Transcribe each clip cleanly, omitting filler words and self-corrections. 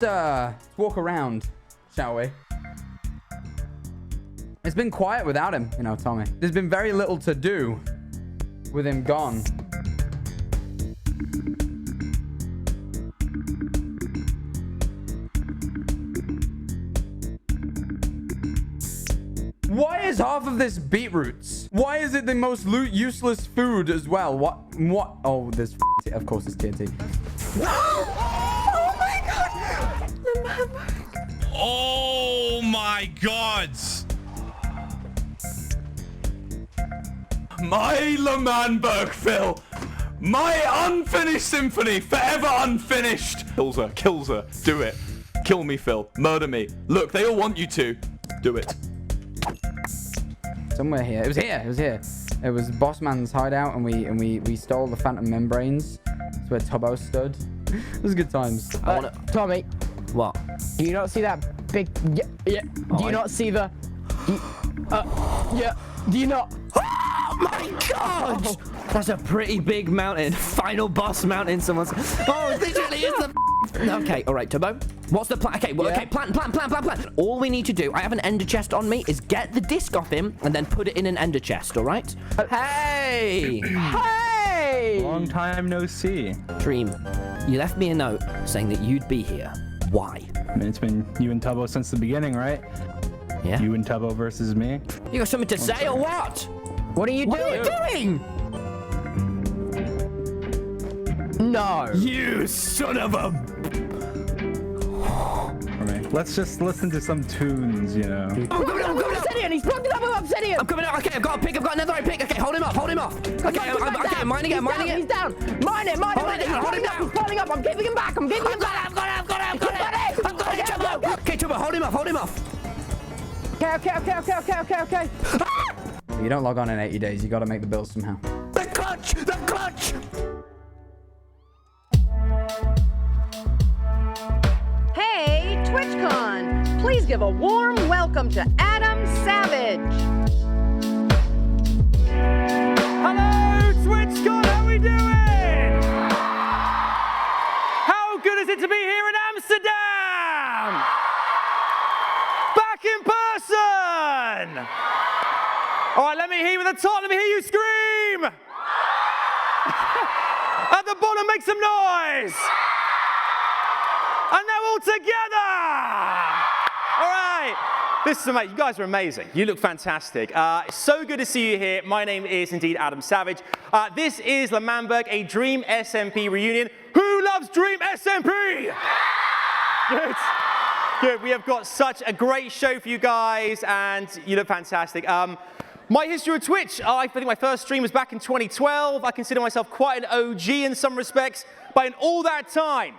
walk around, shall we? It's been quiet without him, you know, Tommy. There's been very little to do with him gone. Why is half of this beetroots? Why is it the most useless food as well? What? Oh, there's of course it's TNT. Oh my god! Oh my god! My L'Manberg, Phil! My unfinished symphony, forever unfinished! Kills her, do it. Kill me, Phil. Murder me. Look, they all want you to. Do it. Somewhere here. It was here. It was Bossman's hideout, and we stole the Phantom Membranes. That's where Tubbo stood. It was good times. Tommy. What? Do you not see that big... Yeah. Do you not see the... yeah. Do you not... Oh my god! Oh. That's a pretty big mountain. Final boss mountain, someone's... Oh, it literally is the... Okay, all right, Tubbo. What's the plan? Okay, well, okay, plan. All we need to do, I have an ender chest on me, is get the disc off him and then put it in an ender chest, all right? Hey! Hey! Long time no see. Dream, you left me a note saying that you'd be here. Why? I mean, it's been you and Tubbo since the beginning, right? Yeah. You and Tubbo versus me. You got something to say or what? What are you doing? What are you doing? No. You son of a... Alright, let's just listen to some tunes, you know. I'm coming up with obsidian. He's plugged it up with obsidian. I'm coming out. Okay, I've got a pick. I've got another pick. Okay, hold him off. Okay, I'm mining it. He's down. Mine it. Hold him down. He's falling up. I'm keeping him back. I've got it. Okay, Tubbo, hold him off. Okay. You don't log on in 80 days. You got to make the bills somehow. The clutch. Hey, Twitchcon! Please give a warm welcome to Adam Savage. Hello, Twitchcon! How we doing? How good is it to be here in Amsterdam? Back in person! All right, let me hear you at the top. Let me hear you scream! At the bottom, make some noise! And now all together! All right. This is amazing. You guys are amazing. You look fantastic. It's so good to see you here. My name is indeed Adam Savage. This is L'Manberg, a Dream SMP reunion. Who loves Dream SMP? Good. Good. We have got such a great show for you guys, and you look fantastic. My history with Twitch, I think my first stream was back in 2012. I consider myself quite an OG in some respects, but in all that time,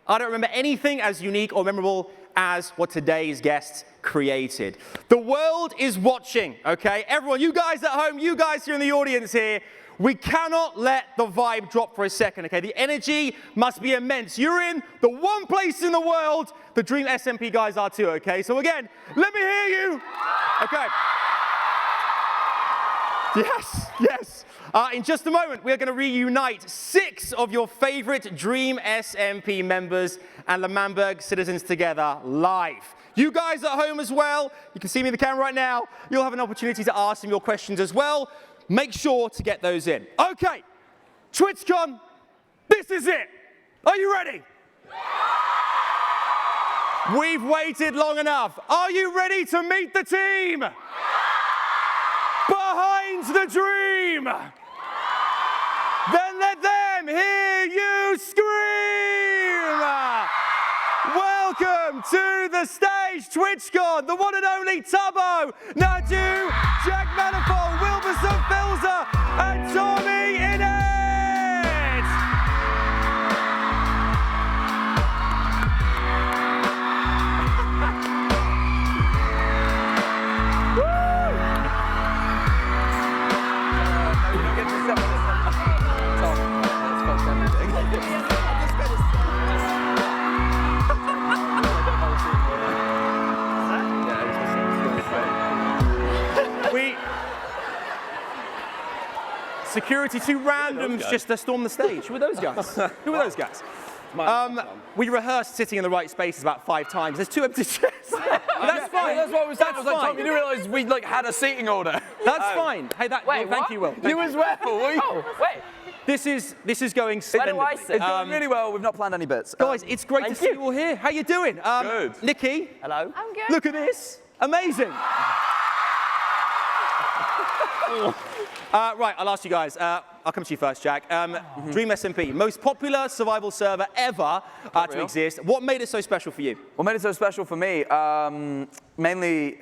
I don't remember anything as unique or memorable as what today's guests created. The world is watching, okay? Everyone, you guys at home, you guys here in the audience here, we cannot let the vibe drop for a second, okay? The energy must be immense. You're in the one place in the world the Dream SMP guys are too, okay? So again, let me hear you. Okay. Yes. In just a moment, we are going to reunite 6 of your favorite Dream SMP members and L'Manberg citizens together live. You guys at home as well, you can see me in the camera right now, you'll have an opportunity to ask them your questions as well. Make sure to get those in. Okay, TwitchCon, this is it. Are you ready? We've waited long enough. Are you ready to meet the team? Behind the dream! Then let them hear you scream! Welcome to the stage, TwitchCon, the one and only Tubbo, Nadu, Jack Manifold, Wilberson Filzer, and Tommy Innit! Security, 2 randoms just to storm the stage. Who are those guys? Who are those guys? We rehearsed sitting in the right spaces about 5 times. There's 2 empty chairs. That's fine. That's what I was saying. I was like, fine. Tom, you do realise we like had a seating order. That's fine. Hey, Wait, thank what? you, Will. You as well. Oh, wait. This is going Where do I splendidly. sit? It's going really well. We've not planned any bits. Guys, it's great to Thank see you. you all here. How you doing? Good. Nikki, Hello. I'm good. look at this. Amazing. Right, I'll ask you guys. I'll come to you first, Jack. Dream SMP, most popular survival server ever to real? exist. What made it so special for you? What made it so special for me? Mainly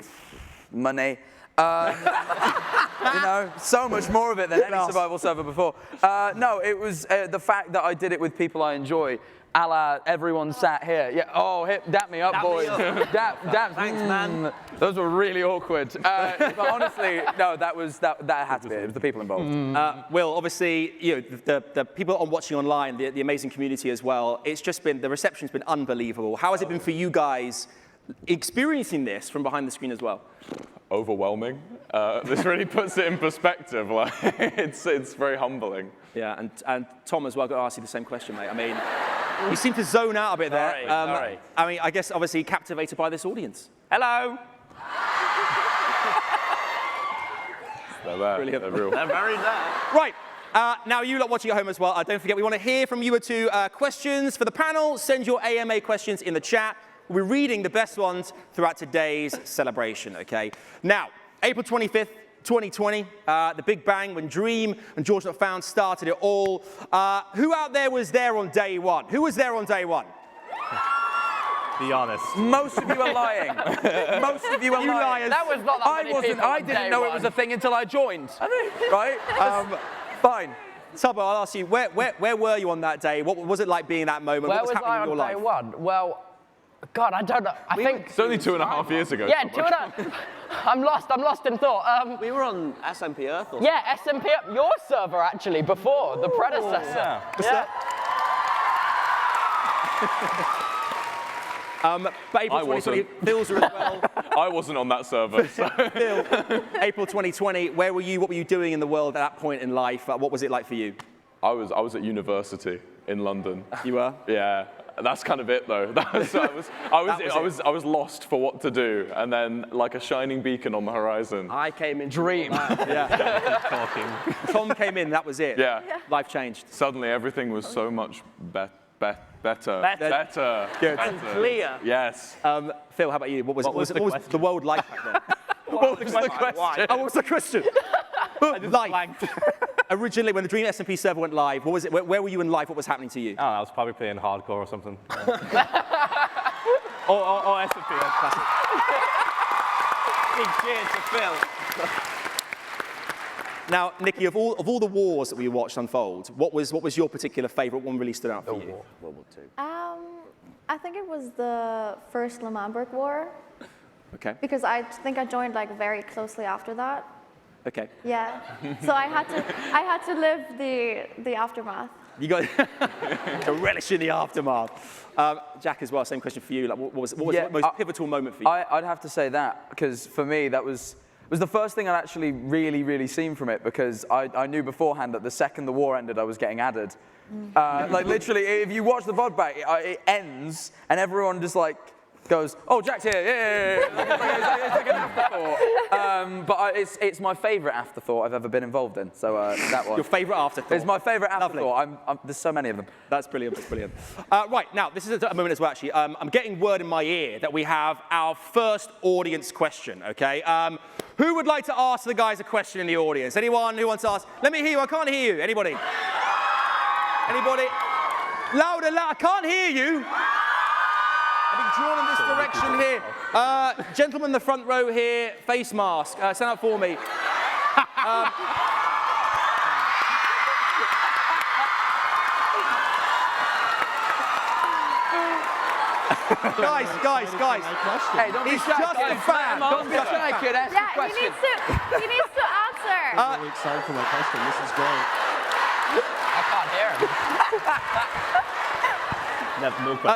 money. You know, so much more of it than any survival server before. No, it was the fact that I did it with people I enjoy. A la everyone sat here. Yeah. Oh, dap me up, boys. Dap. Thanks, man. Those were really awkward. But honestly, no, that had to be it. It was the people involved. Will, obviously, you know, the people watching online, the amazing community as well. It's just been, the reception's been unbelievable. How has it been for you guys experiencing this from behind the screen as well? Overwhelming. This really puts it in perspective. Like, it's very humbling. Yeah, and Tom as well, got to ask you the same question, mate. I mean, you seem to zone out a bit there. Sorry. I mean, I guess obviously captivated by this audience. Hello. They're there. Brilliant. They're real. They're very there. Right. Now, you lot watching at home as well, don't forget, we want to hear from you two questions for the panel. Send your AMA questions in the chat. We'll be reading the best ones throughout today's celebration, okay? Now, April 25th, 2020, the Big Bang, when Dream and George Not Found started it all. Who out there was there on day one? Who was there on day one? Be honest. Most of you are lying. Most of you are lying. That was not that I many wasn't. people I on didn't day know it one. was a thing until I joined. Right? Fine. Tubbo, I'll ask you, where were you on that day? What was it like being that moment? Where what was was happening I in on your day life? one? Well, God, I don't know. I think. It's only 2.5 years ago. Yeah, 2.5. I'm lost in thought. We were on SMP Earth or Yeah, SMP, your server actually, before, the predecessor. Yeah. But April I 2020, wasn't. Phil's are as well. I wasn't on that server. So. Phil, April 2020, where were you? What were you doing in the world at that point in life? What was it like for you? I was at university in London. You were? Yeah. That's kind of it, though. I was lost for what to do, and then like a shining beacon on the horizon. I came in Dream. talking. Tom came in, that was it. Yeah. Life changed. Suddenly, everything was so much better. Better. Good. And clear. Yes. Phil, how about you? What was the world like back then? What was the question? Why? Oh, what was the question? Life. Originally, when the Dream SMP server went live, what was it? Where were you in life? What was happening to you? I was probably playing hardcore or something. or SMP, that's classic. Big cheers to Phil. Now, Nikki, of all the wars that we watched unfold, what was your particular favourite one really stood out for you? World War II. I think it was the first Le Mans War, Okay. because I think I joined like very closely after that. Okay. Yeah. So I had to live the aftermath. You got to relish in the aftermath. Jack, as well, same question for you. Like, what was the most pivotal moment for you? I'd have to say that, because for me that was the first thing I'd actually really seen from it, because I knew beforehand that the second the war ended, I was getting added. Like literally, if you watch the VOD back, it ends and everyone just like goes, "Oh, Jack's here, yeah." It's like an afterthought. But it's my favourite afterthought I've ever been involved in. So that one. Your favourite afterthought? It's my favourite Lovely. afterthought. There's so many of them. That's brilliant. That's brilliant. Right, now, this is a moment as well, actually. I'm getting word in my ear that we have our first audience question, okay? Who would like to ask the guys a question in the audience? Anyone who wants to ask? Let me hear you. I can't hear you. Anybody? Anybody? Louder, louder. I can't hear you. I've been drawn in this direction here. Gentleman in the front row here, face mask. Stand up for me. Guys. Hey, don't be He's shy. just a fan. Don't be shy, kid. Ask Yeah, a question. he needs to answer. I'm really excited for my question. This is great. I can't hear him.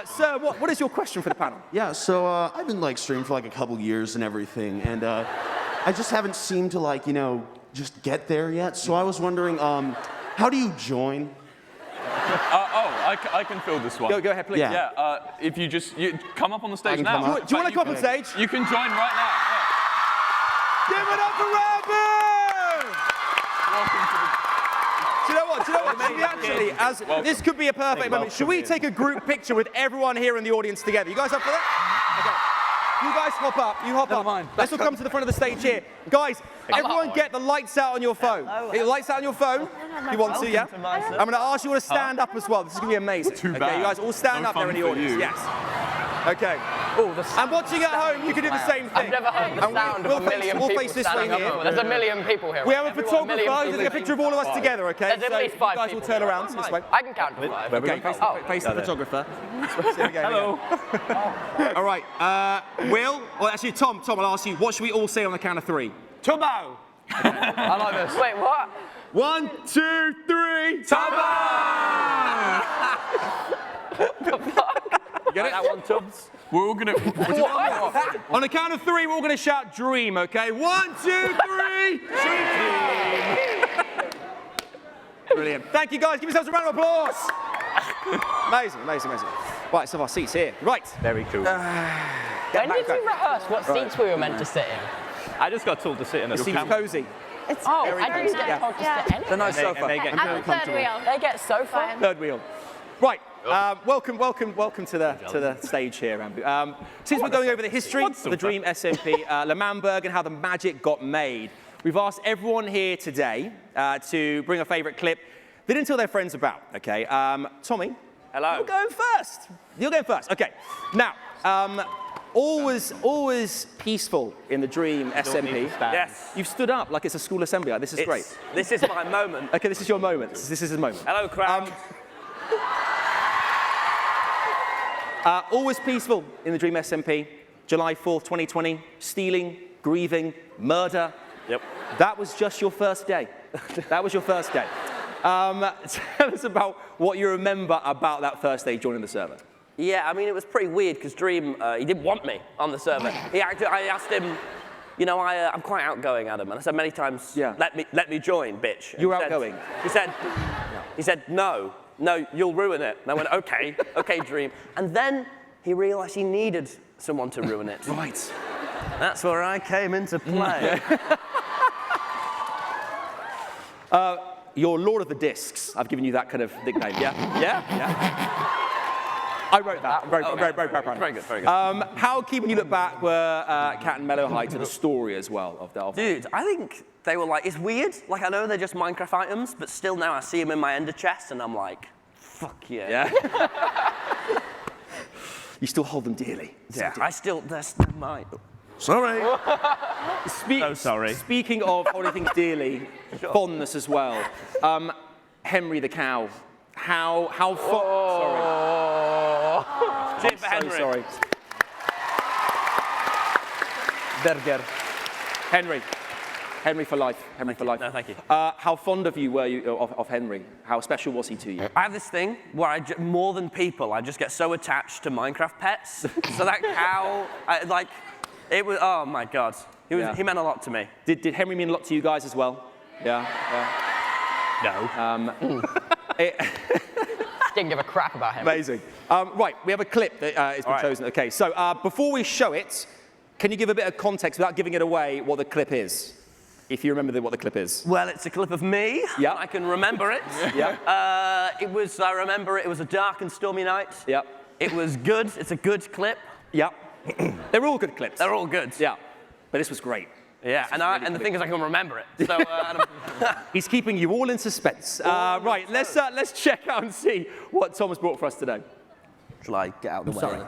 Sir, what is your question for the panel? Yeah, so I've been like streaming for like a couple years and everything, and I just haven't seemed to like, just get there yet. So I was wondering, how do you join? I can fill this one. Go ahead, please. Yeah. If you come up on the stage now. Do you want to come up on stage? You can join right now. Give it up for Rabu! Welcome to the. Do you know what? Should we actually, this could be a perfect moment. Should we take a group picture with everyone here in the audience together? You guys up for that? Okay. You guys hop up. You hop up. mind. Let's all come to the front of the stage here. Guys, everyone get the lights out on your phone. Get the lights out on your phone. If you want to, yeah? I'm going to ask you all to stand up as well. This is going to be amazing. Too Okay, bad. you guys all stand No up there in the fun for audience. you. Yes. Okay. And watching at home, you can do the same thing. I've never heard the sound of a million we'll people face this way standing here. up. There's a million people here. We have a Everyone, photographer million who's taking a picture of all of us together, okay? There's at least 5 you guys people will turn here. around this way. I can count to 5. Okay, face the photographer. Hello. All right, Will, or actually Tom, I'll ask you, what should we all say on the count of 3? Turbo! I like this. Wait, what? 1, 2, 3, Turbo! You get it? That one, Tubbs. We're all gonna. On the count of 3, we're all going to shout dream, okay? 1, 2, 3, dream! Brilliant. Thank you, guys. Give yourselves a round of applause. Amazing. Right, so our seats here. Right. Very cool. When did you rehearse what seats we were meant to sit in? I just got told to sit in a The seat's cozy. I didn't get told to sit in it. The nice sofa. And they get I'm the third wheel. They get so fun. Third wheel. Right. Welcome to the stage here, Rambu. Since we're going over the history of the Dream SMP, Lemannberg, and how the magic got made, we've asked everyone here today to bring a favourite clip they didn't tell their friends about. Okay. Tommy. Hello. You're going first. You're going first. Okay. Now, always peaceful in the Dream SMP. Yes. You've stood up like it's a school assembly. Like, this is great. This is my moment. Okay, this is your moment. This is his moment. Hello, crowd. Always peaceful in the Dream SMP. July 4th, 2020. Stealing, grieving, murder. Yep. That was just your first day. That was your first day. Tell us about what you remember about that first day joining the server. Yeah, I mean, it was pretty weird because Dream, he didn't want me on the server. I asked him, you know, I'm quite outgoing, Adam, and I said many times, let me join, bitch. And You're outgoing. He said, no, you'll ruin it. And I went, okay, Dream. And then he realized he needed someone to ruin it. Right. That's where I came into play. You're Lord of the Discs. I've given you that kind of nickname, yeah? I wrote that. Very proud. Very good. How key, when you look back, were Cat and Mellowhide to the story as well of the Dude, I think they were like, it's weird. Like, I know they're just Minecraft items, but still now I see them in my ender chest and I'm like, fuck yeah. You still hold them dearly. Yeah, I still, that's mine. Sorry. sorry. Speaking of holding things dearly, fondness as well. Henry the cow. How Sorry. For Henry. So sorry. Berger. Henry for life. Henry for life. No, thank you. How fond were you of Henry? How special was he to you? I have this thing where more than people, I just get so attached to Minecraft pets. So that cow, it was, oh my God. He meant a lot to me. Did Henry mean a lot to you guys as well? Yeah. No. Didn't give a crap about him. Amazing. Right, we have a clip that has been chosen. Okay, so before we show it, can you give a bit of context without giving it away what the clip is? If you remember what the clip is. Well, it's a clip of me. Yeah. I can remember it. Yeah. I remember it was a dark and stormy night. Yeah. It was good. It's a good clip. Yeah. They're all good clips. They're all good. Yeah. But this was great. Yeah, and the thing is I can remember it. So, He's keeping you all in suspense. Right, let's check out and see what Tom has brought for us today. Shall I get out of the way? Sorry.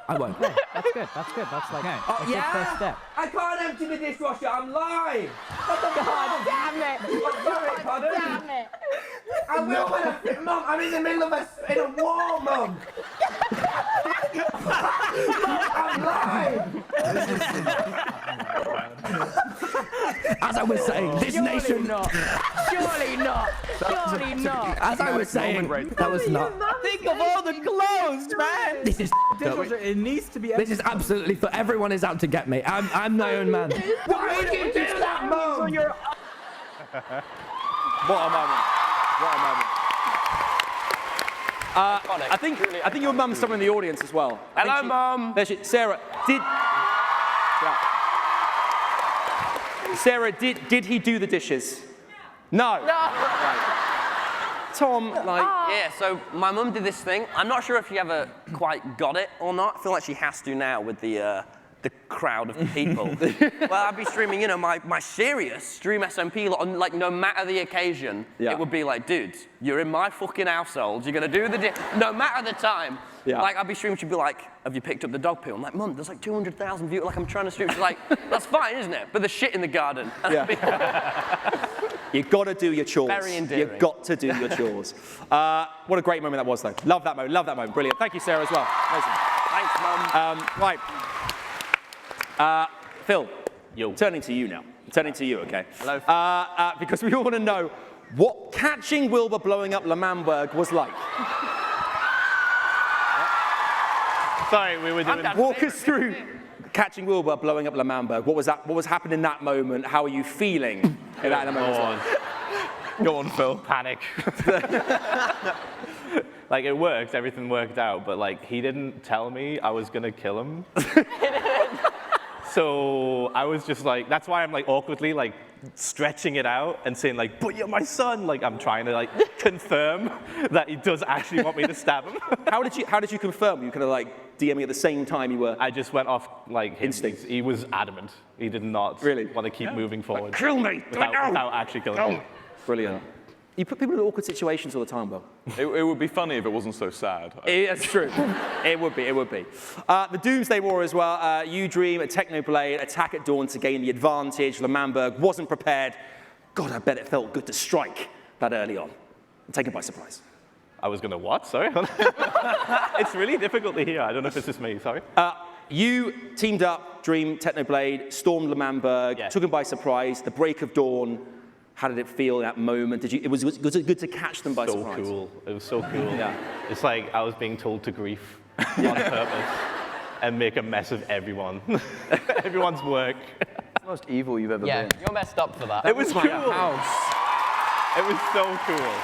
I won't. That's good. That's like a good first step. I can't empty the dishwasher. I'm live. God damn it! Sorry, pardon. Damn it! I will when I fit, Mum. I'm in the middle of a war, Mum. I'm live. As I was saying, this nation. Surely not. As I was saying, that was not. Think of all the clothes, man. This is. It needs to be. This is absolutely for everyone is out to get me. I'm my own man. Why would you do that, Mum? What a moment. I think your mum's somewhere in the audience as well. Hello, Mum. There she, Sarah, Sarah, did he do the dishes? No. No. Right. Tom, like... Yeah, so my mum did this thing. I'm not sure if she ever quite got it or not. I feel like she has to now with the crowd of people. Well, I'd be streaming, you know, my serious stream SMP, like no matter the occasion, it would be like, dude, you're in my fucking household, you're gonna do the no matter the time. Yeah. Like, I'd be streaming, she'd be like, have you picked up the dog poo? I'm like, Mum, there's like 200,000 views, like I'm trying to stream. She's like, that's fine, isn't it? But there's shit in the garden. You gotta do your chores. Very endearing. You've got to do your chores. What a great moment that was, though. Love that moment, brilliant. Thank you, Sarah, as well. Amazing. Thanks, Mum. Right. Phil, turning to you now. Turning to you, okay? Hello. Because we all want to know what catching Wilbur blowing up L'Manberg was like. Sorry, we were doing... Walk us through catching Wilbur blowing up L'Manberg. What was happening in that moment? How are you feeling in that moment? Go on, Phil. Panic. Like, it worked, everything worked out, but like, he didn't tell me I was gonna kill him. So I was just like, that's why I'm like awkwardly like stretching it out and saying like, but you're my son. Like, I'm trying to like confirm that he does actually want me to stab him. How did you confirm? You kind of like DMing at the same time you were? I just went off like instinct. He was adamant. He did not want to keep moving forward. Like, kill me! Without actually killing me. Brilliant. You put people in awkward situations all the time, Will. It would be funny if it wasn't so sad. That's true. It would be. The Doomsday War as well. You Dream, a Technoblade, attack at dawn to gain the advantage. L'Manberg wasn't prepared. God, I bet it felt good to strike that early on. And take it by surprise. I was gonna what? Sorry? It's really difficult to hear. I don't know if it's just me, sorry. You teamed up, Dream, Technoblade, stormed L'Manberg, took him by surprise, the break of dawn. How did it feel that moment? Was it good to catch them by surprise? So cool. It was so cool. Yeah. It's like I was being told to grief on purpose and make a mess of everyone. Everyone's work. It's the most evil you've ever been. You're messed up for that. It was cool. It was so cool.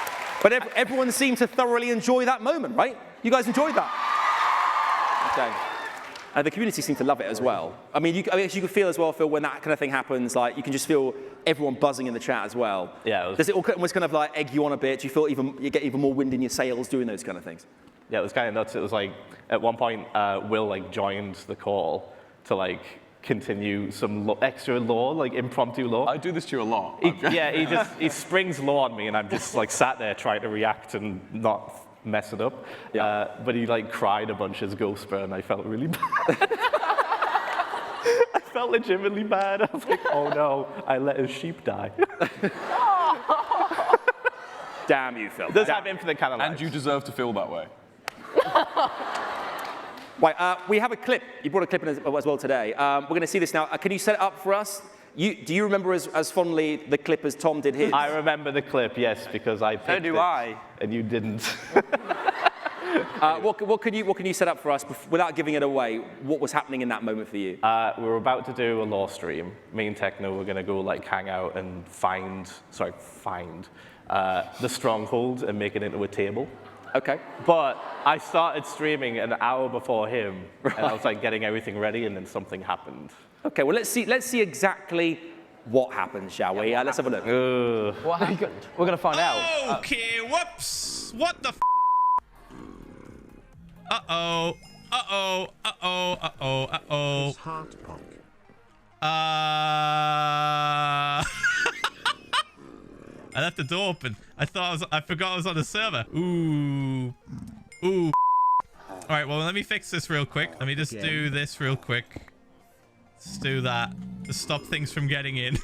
But everyone seemed to thoroughly enjoy that moment, right? You guys enjoyed that? Okay. The community seemed to love it as well. I mean, you could feel as well, Phil, when that kind of thing happens, like, you can just feel everyone buzzing in the chat as well. Yeah. Does it almost kind of like egg you on a bit? Do you feel you get even more wind in your sails doing those kind of things? Yeah, it was kind of nuts. It was like, at one point, Will like joined the call to like continue some extra lore, like impromptu lore. I do this to you a lot. He springs lore on me, and I'm just like sat there trying to react and not mess it up. Yeah. But he like cried a bunch as Ghostbur, and I felt really bad. I felt legitimately bad. I was like, oh no, I let his sheep die. Damn you, Phil. It does have infinite kind of lives. And you deserve to feel that way. Right, we have a clip. You brought a clip in as well today. We're going to see this now. Can you set it up for us? Do you remember as fondly the clip as Tom did his? I remember the clip, yes, because I picked So do I. And you didn't. What can you set up for us without giving it away? What was happening in that moment for you? We were about to do a lore stream. Me and Techno were going to go like hang out and find the stronghold and make it into a table. Okay. But I started streaming an hour before him, and I was like getting everything ready, and then something happened. Okay, well, let's see exactly what happened, shall we? Let's have a look. What happened? We're going to find out. Okay, whoops. What the f? Uh-oh. Uh-oh. Uh-oh. Uh-oh. Uh-oh. His heart punk. I left the door open. I forgot I was on the server. Ooh. Ooh. All right, well, let me fix this real quick. Let me just do this real quick. Let's do that to stop things from getting in.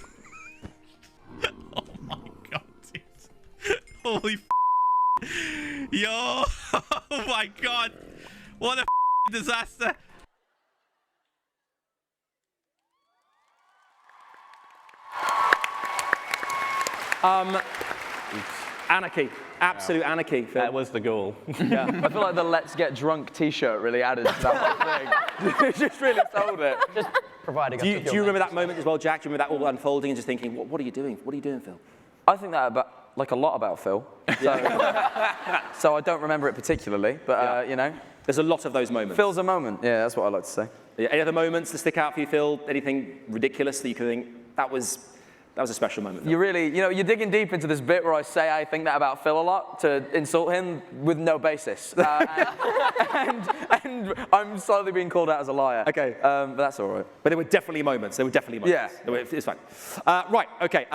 Oh my god, dude. Holy f. Yo. Oh my god. What a disaster. Anarchy. Absolute anarchy, Phil. That was the goal. Yeah. I feel like the Let's Get Drunk t-shirt really added to that whole thing. It just really sold it. Just providing. Do you remember that moment as well, Jack? Do you remember that all unfolding and just thinking, what are you doing? What are you doing, Phil? I think that about like a lot about Phil. So I don't remember it particularly, but you know. There's a lot of those moments. Phil's a moment. Yeah, that's what I like to say. Yeah, any other moments that stick out for you, Phil? Anything ridiculous that you can think, that was a special moment? Phil? You really, you know, you're digging deep into this bit where I say I think that about Phil a lot to insult him with no basis. And I'm slowly being called out as a liar. Okay. But that's all right. But there were definitely moments. Yeah. It's fine. Right, okay.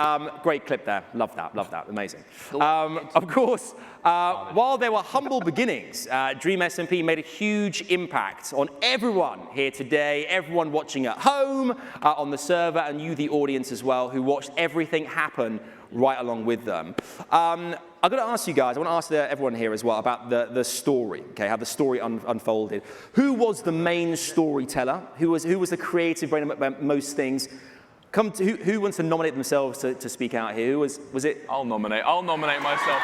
Great clip there. Love that. Amazing. Of course, while there were humble beginnings, Dream SMP made a huge impact on everyone here today, everyone watching at home, on the server, and you, the audience as well, who watched everything happen right along with them. I've got to ask you guys, I want to ask everyone here as well about the story, okay, how the story unfolded. Who was the main storyteller? Who was the creative brain about most things? Who wants to nominate themselves to speak out here? Was it? I'll nominate myself.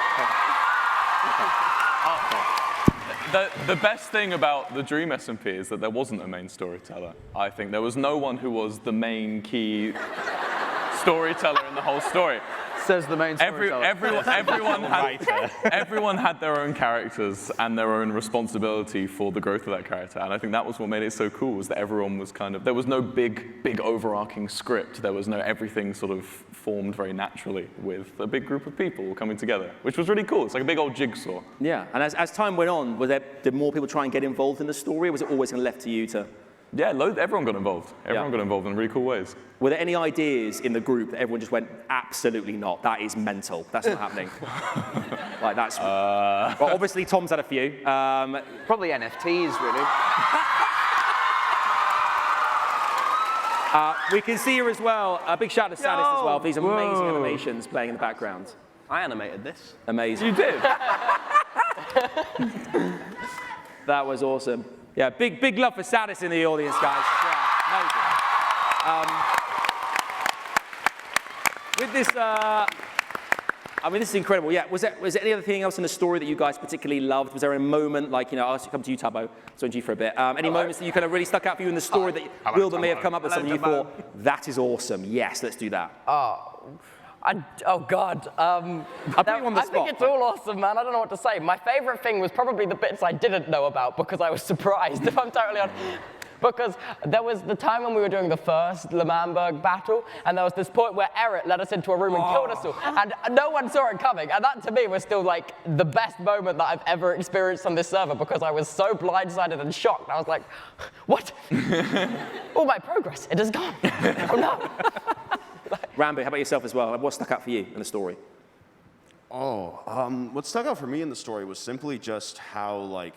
The best thing about the Dream SMP is that there wasn't a main storyteller. I think there was no one who was the main key storyteller in the whole story. Says the main storyteller. Everyone had their own characters and their own responsibility for the growth of that character, and I think that was what made it so cool, was that everyone was kind of, there was no big overarching script. There was no, everything sort of formed very naturally with a big group of people coming together, which was really cool. It's like a big old jigsaw. Yeah, and as time went on, did more people try and get involved in the story, or was it always kind of left to you to? Yeah, everyone got involved. Everyone got involved in really cool ways. Were there any ideas in the group that everyone just went, absolutely not, that is mental, that's not happening? Like that's, well, obviously Tom's had a few. Probably NFTs, really. We can see here as well, a big shout out to Sadist as well for these amazing animations playing in the background. I animated this. Amazing. You did? That was awesome. Yeah, big love for Sadist in the audience, guys. Yeah, amazing. With this, I mean, this is incredible. Yeah, was there any other thing else in the story that you guys particularly loved? Was there a moment, like, you know, I'll come to you, Tubbo, so on you for a bit. Any moments that you kind of really stuck out for you in the story that Will that may have come up with something you thought, that is awesome. Yes, let's do that. Oh God. I'll put you on the I spot. think it's all awesome, man. I don't know what to say. My favorite thing was probably the bits I didn't know about because I was surprised, if I'm totally honest. Because there was the time when we were doing the first L'Manberg battle, and there was this point where Eric led us into a room and killed us all, and no one saw it coming. And that, to me, was still like the best moment that I've ever experienced on this server because I was so blindsided and shocked. I was like, what? All my progress, it is gone. Oh no. Rambo, how about yourself as well? What stuck out for you in the story? What stuck out for me in the story was simply just how, like,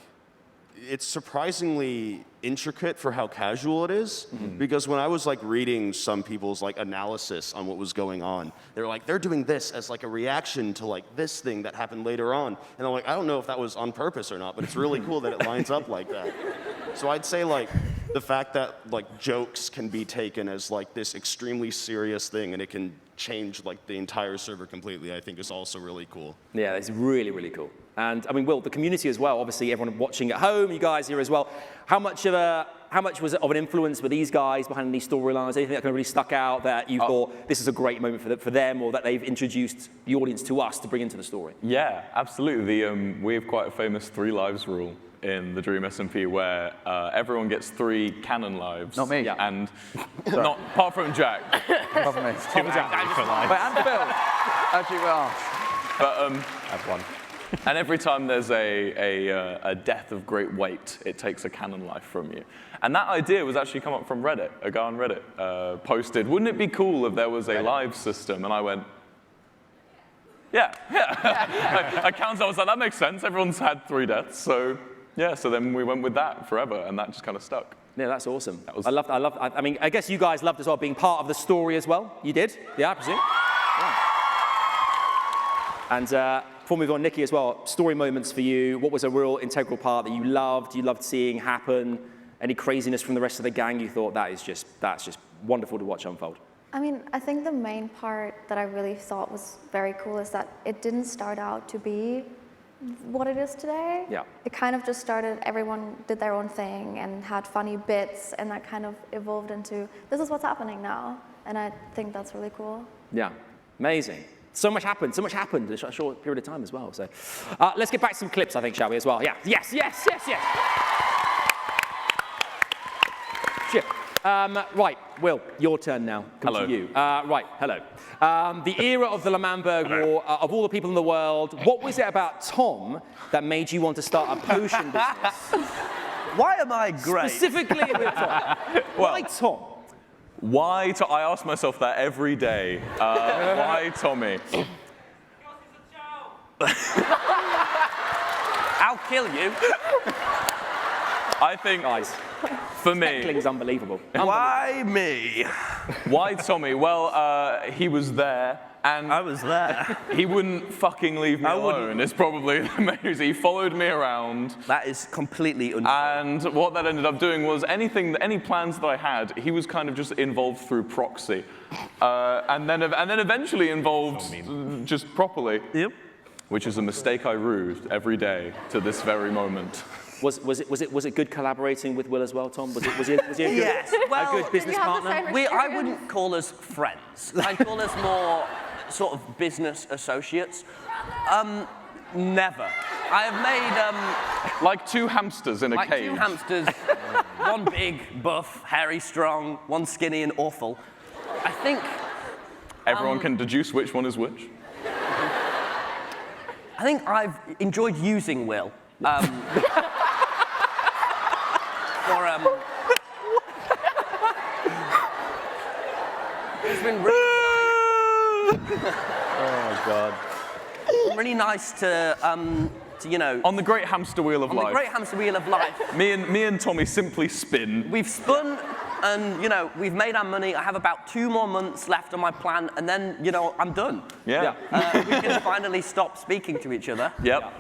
it's surprisingly intricate for how casual it is. Because when I was like reading some people's like analysis on what was going on, they're like, they're doing this as like a reaction to like this thing that happened later on. And I'm like, I don't know if that was on purpose or not, but it's really cool that it lines up like that. So I'd say like the fact that like jokes can be taken as like this extremely serious thing and it can change like the entire server completely, I think is also really cool. Yeah, it's really, really cool. And I mean, Will, the community as well, obviously everyone watching at home, you guys here as well, how much was it of an influence with these guys behind these storylines? Anything that kind of really stuck out that you thought this is a great moment for them, or that they've introduced the audience to us to bring into the story? Yeah, absolutely. We have quite a famous 3 lives rule in the Dream SMP where everyone gets 3 canon lives. Not me. Yeah. And not apart from Jack. Apart from me. Too angry for life. Wait, and Phil. Actually, well. But I've won. and every time there's a death of great weight, it takes a canon life from you. And that idea was actually come up from Reddit. A guy on Reddit posted, wouldn't it be cool if there was a live system? And I went, yeah. I counted, I was like, that makes sense. Everyone's had 3 deaths, so yeah. So then we went with that forever, and that just kind of stuck. Yeah, that's awesome. I mean, I guess you guys loved as well being part of the story as well. You did? Yeah, I presume. Yeah. And before we move on, Nikki as well, story moments for you. What was a real integral part that you loved seeing happen? Any craziness from the rest of the gang you thought that's just wonderful to watch unfold? I mean, I think the main part that I really thought was very cool is that it didn't start out to be what it is today. Yeah. It kind of just started, everyone did their own thing and had funny bits, and that kind of evolved into, this is what's happening now. And I think that's really cool. Yeah, amazing. So much happened in a short period of time as well. So let's get back to some clips, I think, shall we, as well? Yeah, yes. Sure. Right, Will, your turn now. Come Hello. to you. Right, hello. The era of the L'Manberg War, of all the people in the world, what was it about Tom that made you want to start a potion business? Why am I great? Specifically with Tom. Why Tom? Why? I ask myself that every day. Why Tommy? I'll kill you. I think, Guys, for me, heckling's unbelievable. Why me? why Tommy? Well, he was there, and I was there. he wouldn't fucking leave me alone. It's probably the main reason. He followed me around. That is completely untrue. And what that ended up doing was any plans that I had, he was kind of just involved through proxy, and then eventually involved just properly. Yep. Which is a mistake I rue every day to this very moment. Was it good collaborating with Will as well, Tom? Was he a good, Yes. Well, a good business partner? I wouldn't call us friends. I'd call us more sort of business associates. Never. I have made like two hamsters in a cage. two hamsters, one big, buff, hairy, strong, one skinny and awful. I think Everyone can deduce which one is which. I think I've enjoyed using Will. It's been really Oh God. really nice to you know. On the great hamster wheel of On life. the great hamster wheel of life. Me and Tommy simply spin. We've spun, and you know we've made our money. I have about 2 more months left on my plan, and then you know I'm done. Yeah. We can finally stop speaking to each other. Yep.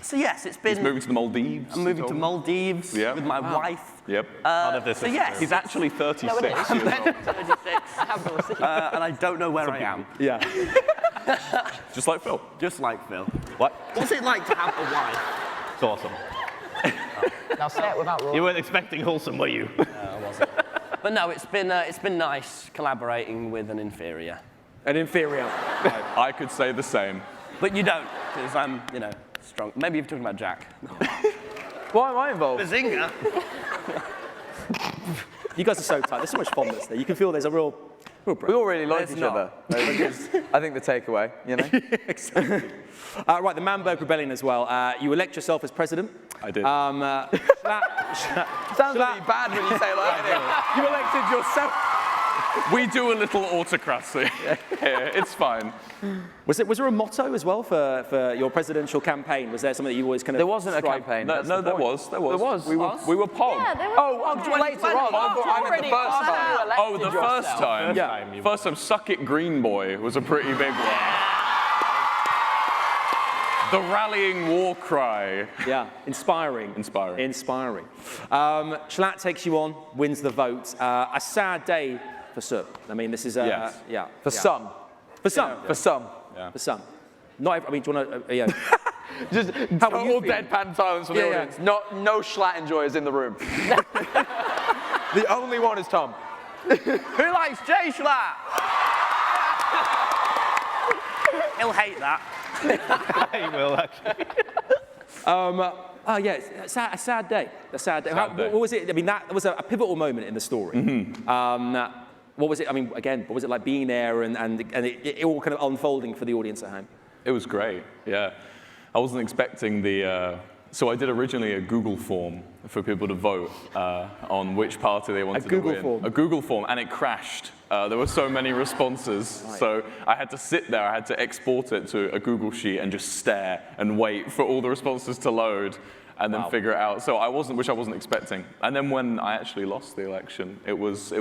So yes, it's been. He's moving to the Maldives. I'm moving to Maldives with my wife. Yep. None of this So is yes, true. He's actually 36 No, it is. years old. 36, and I don't know where I am. Yeah. Just like Phil. Just like Phil. What? What's it like to have a wife? It's awesome. Now say it without You weren't expecting wholesome, were you? No, I wasn't. But no, it's been nice collaborating with an inferior. An inferior. I could say the same. But you don't, because I'm, you know, strong. Maybe you're talking about Jack. Why am I involved? Bazinga! You guys are so tight. There's so much fondness there. You can feel there's a real We all really like There's each not. other. Which is, I think, the takeaway, you know? Exactly. Right, the Manberg Rebellion as well. You elect yourself as president. I did. Sounds really bad when you say it like that. You elected yourself. We do a little autocracy here. It's fine. Was there a motto as well for your presidential campaign? Was there something that you always kind of? There wasn't a strive- campaign. No, that's no, the there point. was. There was. There was. We were POG. Yeah, there was. Oh, later on. I meant the first time. Oh, the first time. Yeah. First time, Suck It Green Boy was a pretty big one. The rallying war cry. Yeah, inspiring. Inspiring. Inspiring. Schlatt takes you on, wins the vote. A sad day for Sir. I mean, this is Yes. yeah. For some. For some. For some. For some. Not every, I mean, do you want to? Yeah. Just How were you total feeling? deadpan silence from the Yeah, yeah. audience. No Schlatt enjoyers in the room. The only one is Tom. Who likes Jay Schlatt? He'll hate that. He will, actually. Oh yeah, it's a sad day. A sad day. Sad day. What was it? I mean, that was a pivotal moment in the story. What was it? I mean, again, what was it like being there and it all kind of unfolding for the audience at home? It was great, yeah. I wasn't expecting the... So I did originally a Google form for people to vote on which party they wanted to Google win. form? A Google form, and it crashed. There were so many responses, so I had to sit there, I had to export it to a Google sheet and just stare and wait for all the responses to load and then figure it out. So which I wasn't expecting. And then when I actually lost the election, it was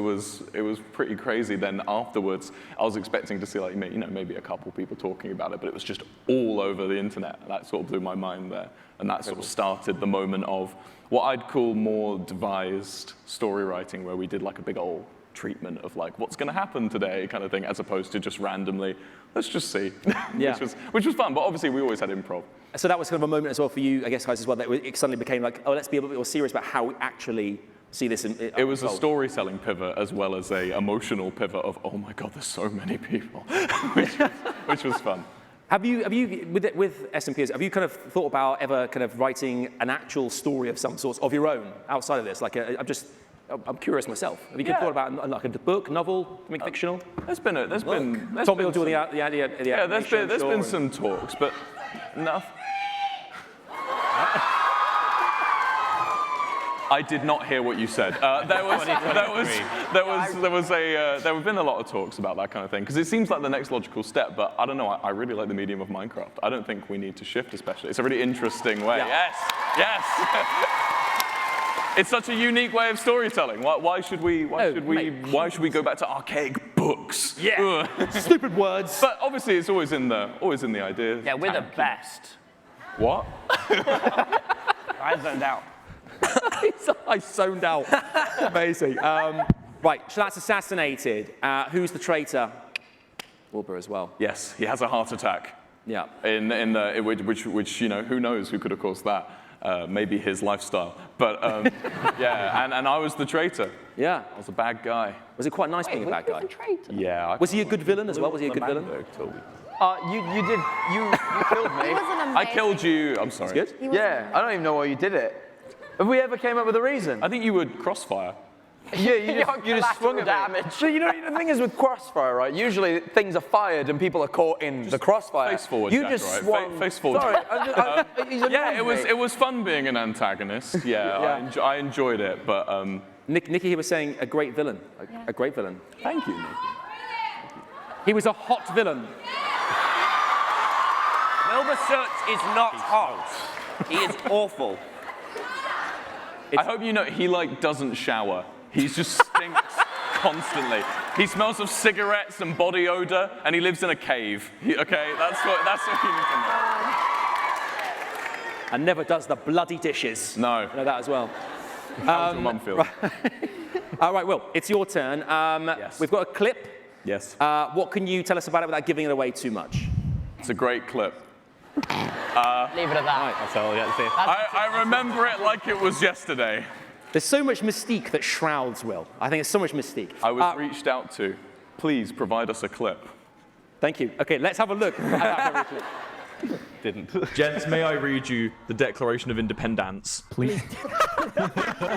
pretty crazy. Then afterwards, I was expecting to see like, you know, maybe a couple people talking about it, but it was just all over the internet. That sort of blew my mind there. And that sort of started the moment of what I'd call more devised story writing, where we did like a big old treatment of like, what's going to happen today kind of thing, as opposed to just randomly, let's just see, Yeah. which was fun. But obviously we always had improv. So that was kind of a moment as well for you, I guess, guys, as well, that it suddenly became like, oh, let's be a little bit more serious about how we actually see this. It was a storytelling pivot as well as a emotional pivot of, oh my God, there's so many people, which was fun. Have you with SMP, have you kind of thought about ever kind of writing an actual story of some sort of your own outside of this? Like, I'm curious myself. Have you thought about like a book, novel, something fictional? There's been Tommy will do the yeah, there's been some talks, but enough. I did not hear what you said. There have been a lot of talks about that kind of thing because it seems like the next logical step. But I don't know. I really like the medium of Minecraft. I don't think we need to shift, especially. It's a really interesting way. Yeah. Yes. It's such a unique way of storytelling. Why should we go back to archaic books? Yeah. Stupid words. But obviously, it's always in the idea. Yeah, we're the best. What? I zoned out. I zoned out. Amazing. Right, so that's assassinated. Who's the traitor? Wilbur as well. Yes, he has a heart attack. Yeah. Which who knows who could have caused that? Maybe his lifestyle. But yeah, and I was the traitor. Yeah. I was a bad guy. Was it quite nice being a bad guy? Yeah. Was he a good villain as well? Was he a good villain? You killed me. He was an amazing. I killed you. I'm sorry. Good? Yeah, I don't even know why you did it. Have we ever came up with a reason? I think you would crossfire. Yeah, you just swung at me. damage. So the thing is with crossfire, right? Usually things are fired and people are caught in the crossfire. Face forward, You Jack, just right? swung. Face forward. Sorry, he's Yeah, annoying me. it was fun being an antagonist. Yeah, I enjoyed it, but Nikki here was saying a great villain. A great villain. thank you, Nick. He was a hot villain. Wilbur Soot is not hot. He is awful. I hope you know he doesn't shower. He just stinks constantly. He smells of cigarettes and body odor, and he lives in a cave. Okay, that's what you need to know. And never does the bloody dishes. No. I know that as well. How does your mum feel? All right, Will, it's your turn. Yes. We've got a clip. Yes. What can you tell us about it without giving it away too much? It's a great clip. Leave it at that. That's all you got to say. I remember it like it was yesterday. There's so much mystique that shrouds Will. I think there's so much mystique. I was reached out to. Please provide us a clip. Thank you. Okay, let's have a look at that very clip. Didn't. Gents, may I read you the Declaration of Independence? Please.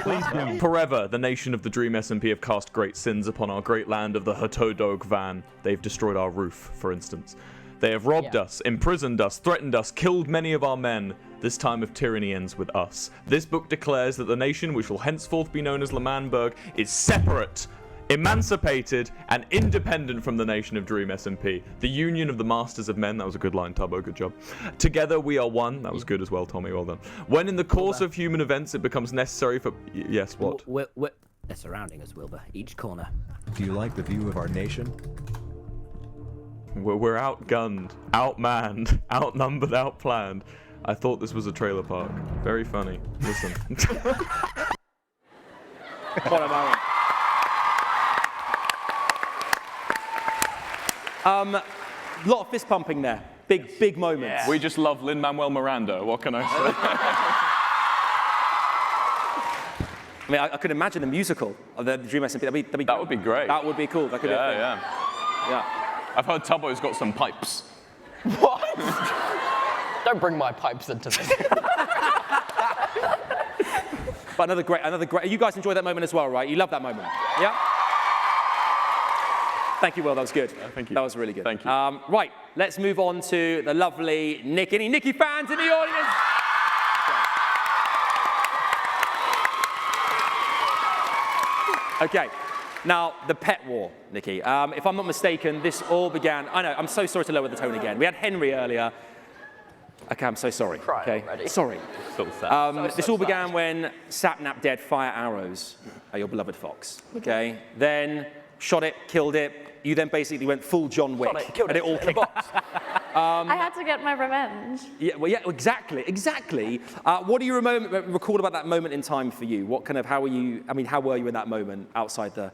Please do. Forever, the nation of the Dream SMP have cast great sins upon our great land of the Hotodog Van. They've destroyed our roof, for instance. They have robbed us, imprisoned us, threatened us, killed many of our men. This time of tyranny ends with us. This book declares that the nation, which will henceforth be known as L'Manberg, is separate, emancipated, and independent from the nation of Dream SMP. The union of the masters of men. That was a good line, Tubbo. Good job. Together we are one. That was good as well, Tommy. Well done. When in the course of human events it becomes necessary for... Yes, what? They're surrounding us, Wilbur. Each corner. Do you like the view of our nation? We're outgunned, outmanned, outnumbered, outplanned. I thought this was a trailer park. Very funny. Listen. What a moment. Lot of fist pumping there. Big moments. We just love Lin-Manuel Miranda. What can I say? I mean, I could imagine the musical of the Dream SMP. That would be great. That would be cool. That could be a thing. Yeah. I've heard Tubbo's got some pipes. What? Don't bring my pipes into this. But another great. You guys enjoyed that moment as well, right? You loved that moment. Yeah. Thank you, Will. That was good. Thank you. That was really good. Thank you. Right. Let's move on to the lovely Nick. Any Nicky fans in the audience? Okay. Now, the pet war, Nikki. If I'm not mistaken, this all began... I know, I'm so sorry to lower the tone again. We had Henry earlier. Okay, I'm so sorry. Okay, already. sorry. So sad. This all began when Sapnap Dead fire arrows at your beloved fox. Okay, then shot it, killed it. You then basically went full John Wick. Shot it, killed and it, all in the box. I had to get my revenge. Yeah, well, yeah, exactly. What do you recall about that moment in time for you? What kind of, how were you in that moment outside the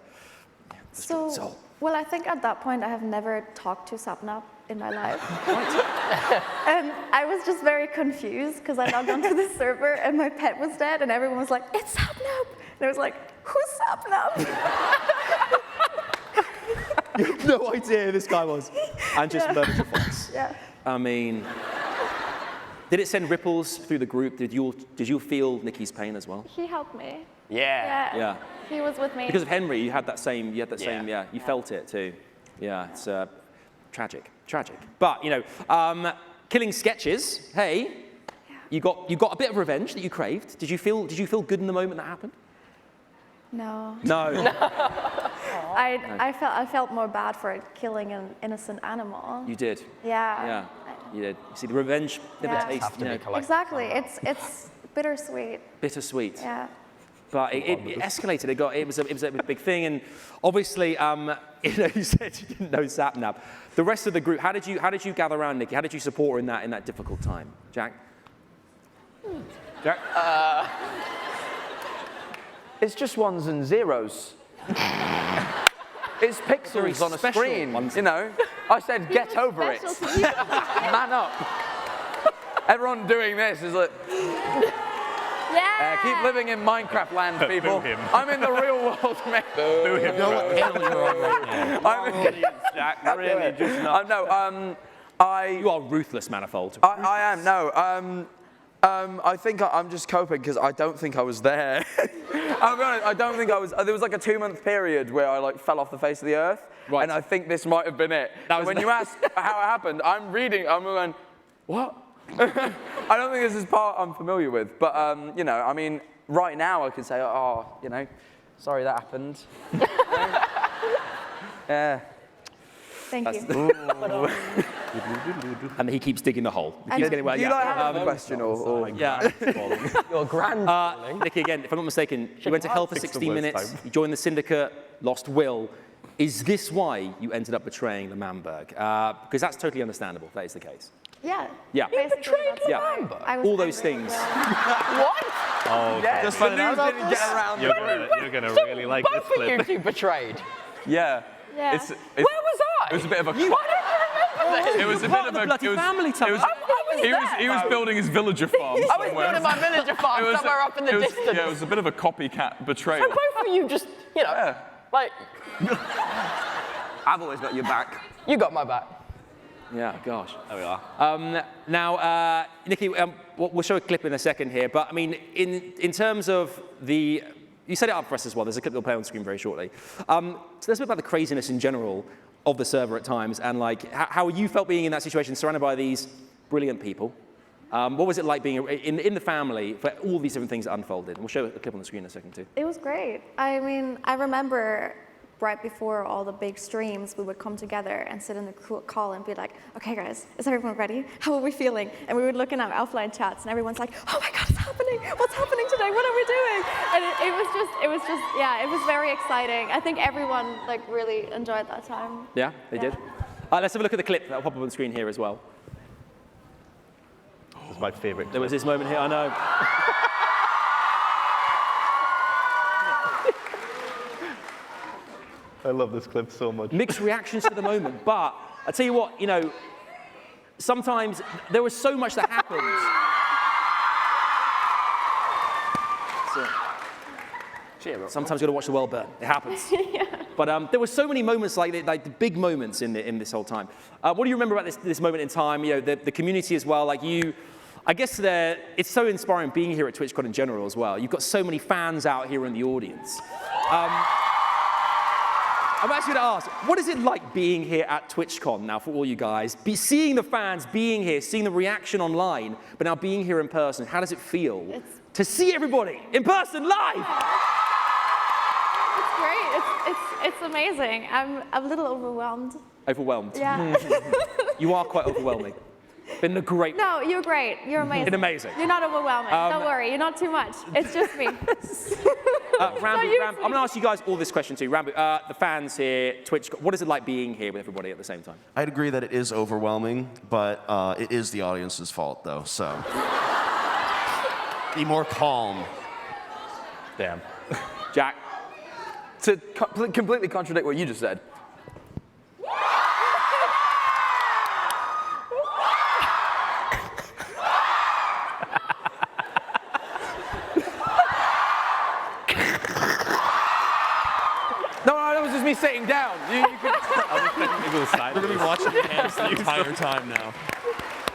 streets? Well, I think at that point I have never talked to Sapnap in my life. And I was just very confused because I logged onto the server and my pet was dead and everyone was like, it's Sapnap, it was like, who's Sapnap? You have no idea who this guy was. And just murdered your fox. Yeah. I mean, did it send ripples through the group? Did you feel Nikki's pain as well? He helped me. Yeah. Yeah. He was with me. Because of Henry, you had that same, you felt it too. Yeah, it's tragic. But, you know, killing sketches, hey, you got a bit of revenge that you craved. Did you feel good in the moment that happened? No. No. I felt more bad for killing an innocent animal. You did. Yeah. Yeah, you did. You see, the revenge never tastes, you know. Exactly. It's bittersweet. Bittersweet. Yeah. But it escalated. It was a big thing, and obviously, you know, you said you didn't know Sapnap. The rest of the group, how did you gather around Nikki? How did you support her in that difficult time, Jack? Jack? It's just ones and zeros. It's pixels on a screen, you know. I said, get over it. Man up. Everyone doing this is like... Yeah. Keep living in Minecraft land, people. I'm in the real world, mate. Boo him. Jack, really just not. You are ruthless, Manifold. I am. No. I think I'm just coping because I don't think I was there. I'll be honest, I don't think I was. There was like a 2-month period where I like fell off the face of the earth, and I think this might have been it. When you ask how it happened, I'm going, what? I don't think this is part I'm familiar with, but you know, I mean, right now I can say, oh, you know, sorry that happened. Yeah. Thank you. And he keeps digging the hole. Do you like have a question or yeah. Your grand. Nikki, again, if I'm not mistaken, you went to hell for 16 minutes. You joined the syndicate, lost Will. Is this why you ended up betraying the Manberg? Because that's totally understandable. If that is the case. Yeah. Yeah. You betrayed yeah. All those things. What? Oh, yeah, just the news didn't get around. You're gonna really like this Both clip. of you two betrayed. Yeah. Yeah. It's, Where was I? It was a bit of a. Why don't you remember this? It was a bit of a. family time. He was building his villager farm. I was building my villager farm somewhere up in the distance. Yeah, it was a bit of a copycat betrayal. So both of you just, you know, like. I've always got your back. You got my back. Yeah, gosh. There we are. Now, Nikki, we'll show a clip in a second here, but I mean, in terms of the, you set it up for us as well. There's a clip we'll play on screen very shortly. So let's talk about the craziness in general of the server at times, and like how you felt being in that situation, surrounded by these brilliant people. What was it like being in the family for all these different things that unfolded? And we'll show a clip on the screen in a second too. It was great. I mean, I remember right before all the big streams, we would come together and sit in the call and be like, okay guys, is everyone ready? How are we feeling? And we would look in our offline chats and everyone's like, oh my God, it's happening. What's happening today? What are we doing? And it was just, yeah, it was very exciting. I think everyone like really enjoyed that time. Yeah, they did. Let's have a look at the clip that'll pop up on screen here as well. This is my favorite. There was this moment here, I know. I love this clip so much. Mixed reactions to the moment, but I tell you what, you know, sometimes there was so much that happened. Sometimes you gotta watch the world burn. It happens. Yeah. But there were so many moments like the big moments in this whole time. What do you remember about this moment in time? You know, the community as well. Like you, I guess it's so inspiring being here at TwitchCon in general as well. You've got so many fans out here in the audience. I'm actually going to ask, what is it like being here at TwitchCon now for all you guys? Seeing the fans, being here, seeing the reaction online, but now being here in person, how does it feel to see everybody in person live? It's great. It's amazing. I'm a little overwhelmed. Overwhelmed? Yeah. You are quite overwhelming. Been a great... No, you're great. You're amazing. Been amazing. You're not overwhelming. Don't worry. You're not too much. It's just me. Rambo, I'm going to ask you guys all this question too. Rambo, the fans here, Twitch, what is it like being here with everybody at the same time? I'd agree that it is overwhelming, but it is the audience's fault, though, so. Be more calm. Damn. Jack? To completely contradict what you just said. be sitting down. You could... We're going to be watching your hands the entire time now.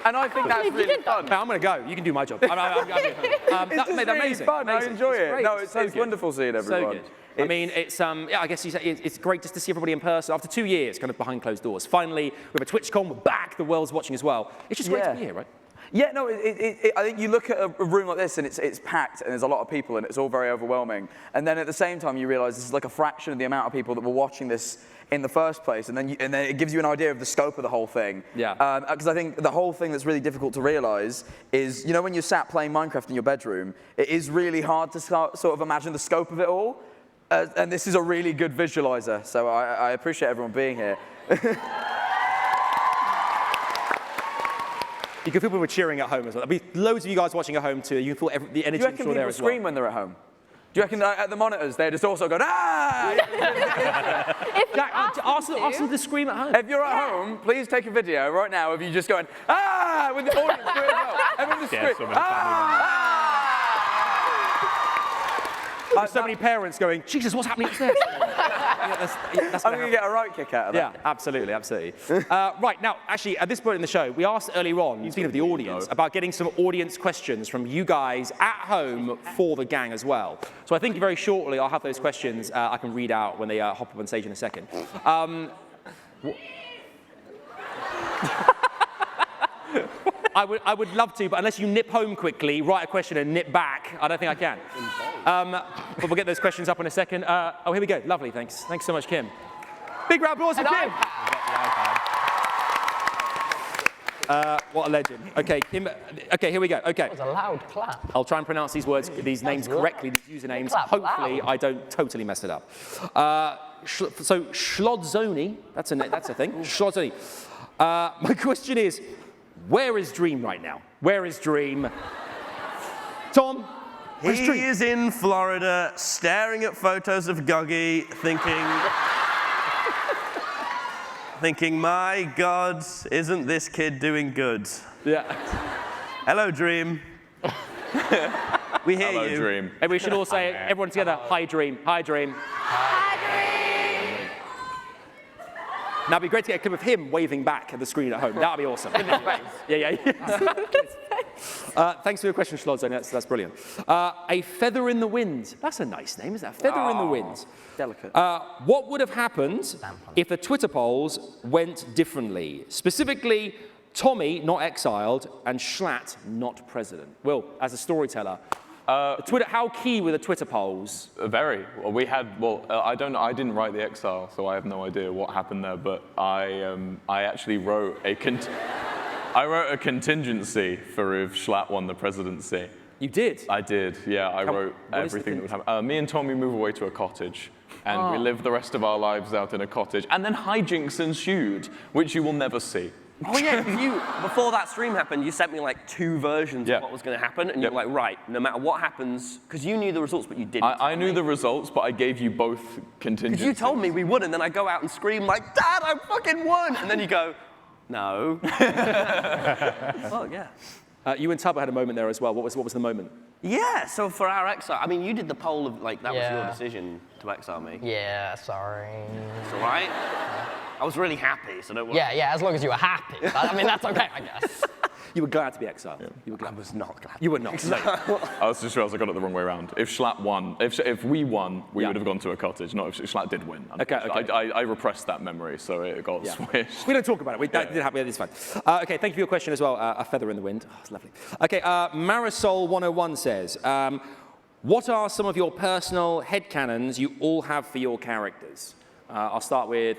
And I think that's really fun. I'm going to go. You can do my job. It's just made really amazing. fun. Amazing. I enjoy it. Great. No, it's wonderful seeing everyone. So good. I mean, it's yeah. I guess it's great just to see everybody in person after 2 years, kind of behind closed doors. Finally, we have a Twitchcon. We're back. The world's watching as well. It's just great to be here, right? Yeah, no, I think you look at a room like this and it's packed and there's a lot of people and it's all very overwhelming. And then at the same time, you realize this is like a fraction of the amount of people that were watching this in the first place. And then it gives you an idea of the scope of the whole thing. Yeah. Because I think the whole thing that's really difficult to realize is, you know, when you're sat playing Minecraft in your bedroom, it is really hard to sort of imagine the scope of it all. And this is a really good visualizer. So I appreciate everyone being here. You can feel people cheering at home as well. There'll be loads of you guys watching at home too. You can feel the energy. Do you reckon people scream when they're at home? Do you reckon at the monitors they're just also going, ah? Ask them to scream at home. If you're at home, please take a video right now of you just going, ah, with the audience doing as well. Everyone just scream, ah! There's so many parents going, Jesus, what's happening upstairs? That's I'm going to get a right kick out of that. Yeah, absolutely, absolutely. Right, now, actually, at this point in the show, we asked earlier on, speaking of the audience, about getting some audience questions from you guys at home for the gang as well. So I think very shortly I'll have those questions I can read out when they hop up on stage in a second. I would love to, but unless you nip home quickly, write a question and nip back, I don't think I can. But we'll get those questions up in a second. Oh, here we go. Lovely, thanks. Thanks so much, Kim. Big round of applause for Kim. What a legend. Okay, Kim. Okay, here we go. Okay. That was a loud clap. I'll try and pronounce these words, these names correctly, these usernames. Hopefully, I don't totally mess it up. So, Schlodzoni, that's a thing. Schlodzoni. My question is, where is Dream right now? Where is Dream? Tom, where's Dream? He is in Florida, staring at photos of Guggy, thinking, my God, isn't this kid doing good? Yeah. Hello, Dream. We hear Hello, you. Dream. And we should all say, everyone together, hi, Dream. Hi, Dream. Hi, Dream. Now, it'd be great to get a clip of him waving back at the screen at home. That would be awesome. Yeah. Thanks for your question, Schlodzo. That's brilliant. A feather in the wind. That's a nice name, isn't that? Feather in the wind. Delicate. What would have happened if the Twitter polls went differently? Specifically, Tommy not exiled and Schlatt not president. Will, as a storyteller, how key were the Twitter polls? Very. Well, we had. Well, I didn't write the exile, so I have no idea what happened there. But I actually wrote a contingency for if Schlatt won the presidency. You did? I did. Yeah, I wrote everything that would happen. Me and Tommy move away to a cottage, and we live the rest of our lives out in a cottage. And then hijinks ensued, which you will never see. Oh yeah, before that stream happened, you sent me like 2 versions of what was going to happen, and you were like, right, no matter what happens, because you knew the results, but you didn't. I knew the results, but I gave you both contingencies. Because you told me we would, and then I go out and scream like, Dad, I fucking won! And then you go, no. Oh, yeah. You and Tubba had a moment there as well. What was the moment? Yeah, so for our exile, I mean, you did the poll of, like, that was your decision to exile me. Yeah, sorry. It's all right. I was really happy, so don't worry. Yeah, as long as you were happy. I mean, that's okay, I guess. You were glad to be exiled. Yeah. You were glad. I was not glad. You were not. I was just realized I got it the wrong way around. If Schlatt won, if we won, we would have gone to a cottage. Not if Schlatt did win. Okay. I repressed that memory, so it got switched. We don't talk about it. That did happen. It's fine. Okay, thank you for your question as well. A feather in the wind. Oh, it's lovely. Okay, Marisol101 says, what are some of your personal headcanons you all have for your characters? I'll start with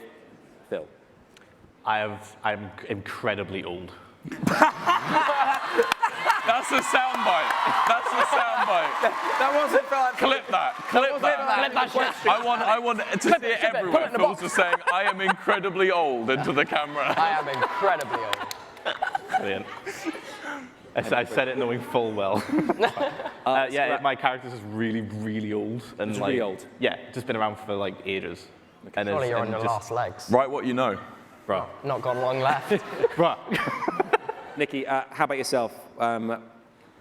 Phil. I'm incredibly old. That's a soundbite. That's a soundbite. That wasn't bad. Clip that. Clip that shit. I want to see it everywhere. Phil's just saying, I am incredibly old into the camera. I am incredibly old. Brilliant. I said it knowing full well. My character's just really, really old. And it's really old? Yeah, just been around for like ages. Okay. Surely you're on your last legs. Write what you know. Bro. Not gone long left. Bro. Nikki, how about yourself? What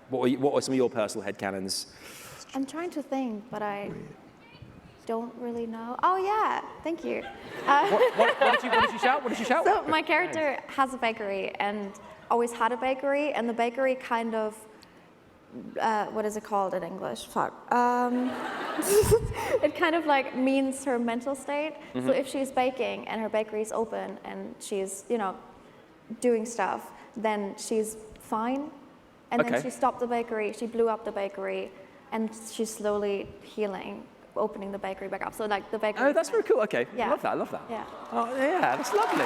were some of your personal headcanons? I'm trying to think, but don't really know. Oh yeah, thank you. What did you shout? What did you shout? So my character has a bakery and always had a bakery, and the bakery kind of, what is it called in English? Fuck. It kind of like means her mental state. So if she's baking and her bakery's open and she's, you know, doing stuff, then she's fine. And then she stopped the bakery, she blew up the bakery, and she's slowly healing, opening the bakery back up. So like the bakery. Oh, that's very cool. Okay, Yeah. I love that. Yeah. Oh yeah, that's lovely.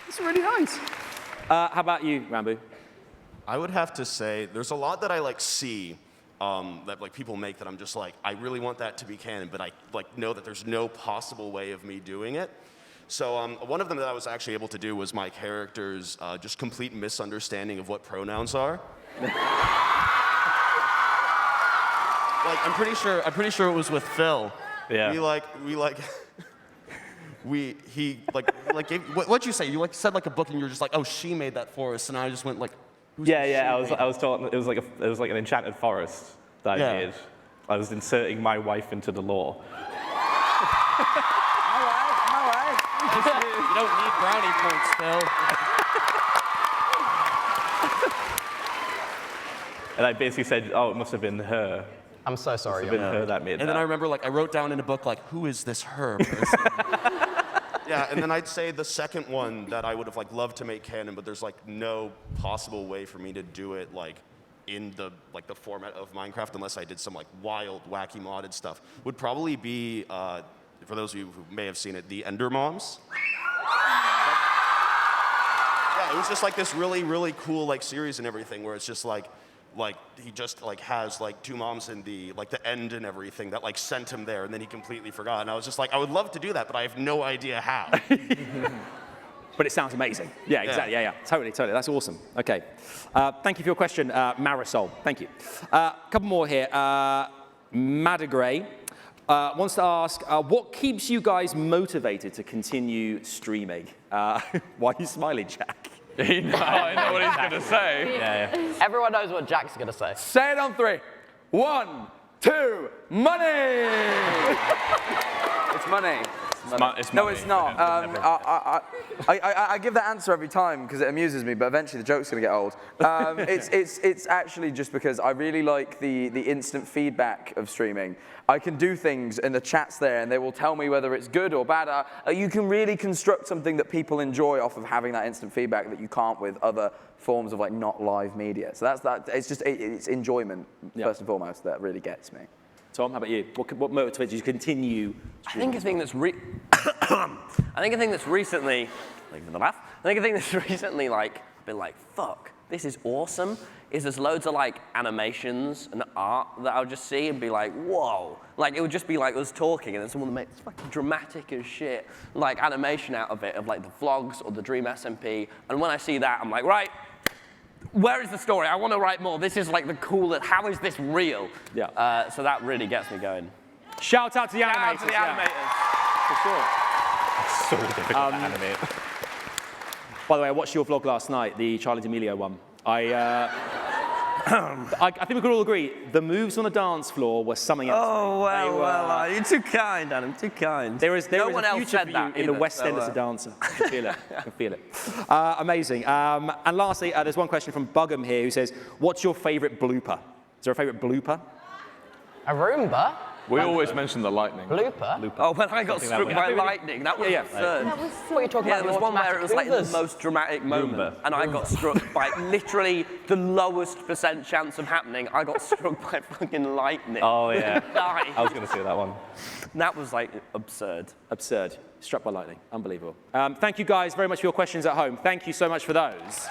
It's really nice. How about you, Rambo? I would have to say there's a lot that I like see that like people make that I'm just like, I really want that to be canon, but I like know that there's no possible way of me doing it. So one of them that I was actually able to do was my character's just complete misunderstanding of what pronouns are. Like I'm pretty sure it was with Phil. Yeah. What'd you say? You like said like a book and you were just like, oh, she made that for us, and I just went like, who's I was told it was like an enchanted forest that I made. I was inserting my wife into the lore. All right. You don't need brownie points, Phil. And I basically said, oh, it must have been her. I'm so sorry. It must have been her that made that. And then I remember, like, I wrote down in a book, like, who is this her person? Yeah, and then I'd say the second one that I would have, like, loved to make canon, but there's, like, no possible way for me to do it, like, in the format of Minecraft unless I did some, like, wild, wacky modded stuff, would probably be, for those of you who may have seen it, the Ender Moms. Yeah, it was just, like, this really, really cool, like, series and everything where it's just, like he just like has like two moms in the end and everything that like sent him there, and then he completely forgot. And I was just like, I would love to do that, but I have no idea how. But it sounds amazing. Yeah, exactly. Yeah. Totally. That's awesome. Okay. Thank you for your question, Marisol. Thank you. A couple more here. Madagray wants to ask, what keeps you guys motivated to continue streaming? Why are you smiling, Jack? I know what he's going to say. Yeah. Everyone knows what Jack's going to say. Say it on 3. 1, 2, money! It's money. No, it's not. I give that answer every time because it amuses me, but eventually the joke's going to get old. It's actually just because I really like the instant feedback of streaming. I can do things in the chats there, and they will tell me whether it's good or bad. You can really construct something that people enjoy off of having that instant feedback that you can't with other forms of like not live media. So that's that. It's enjoyment first and foremost that really gets me. Tom, how about you? What motivates you to continue? I think a thing that's recently, like for the laugh. I think a thing that's recently like been like, fuck, this is awesome. Is there's loads of like animations and art that I'll just see and be like, whoa. Like it would just be like us talking and then someone would make this fucking dramatic as shit like animation out of it, of like the vlogs or the Dream SMP. And when I see that, I'm like, right, where is the story? I want to write more. This is like the coolest, how is this real? Yeah. So that really gets me going. Shout out to the animators. Shout out to the animators. For sure. It's so difficult to animate. By the way, I watched your vlog last night, the Charlie D'Amelio one. I think we could all agree, the moves on the dance floor were something else. Oh, well, you're too kind, Adam, too kind. There is no a one else future said for that you in the either, West End as a dancer. I can feel it. I can feel it. Amazing. And lastly, there's one question from Bugham here who says, what's your favorite blooper? Is there a favorite blooper? A Roomba? We always mention the lightning. Blooper? Oh, when I got struck by lightning, that was absurd. That was so what are you talking about? There was one where it was like the most dramatic moment, and I got struck by literally the lowest % chance of happening. I got struck by fucking lightning. Oh, yeah. Died. I was going to say that one. That was like absurd. Absurd. Struck by lightning. Unbelievable. Thank you guys very much for your questions at home. Thank you so much for those.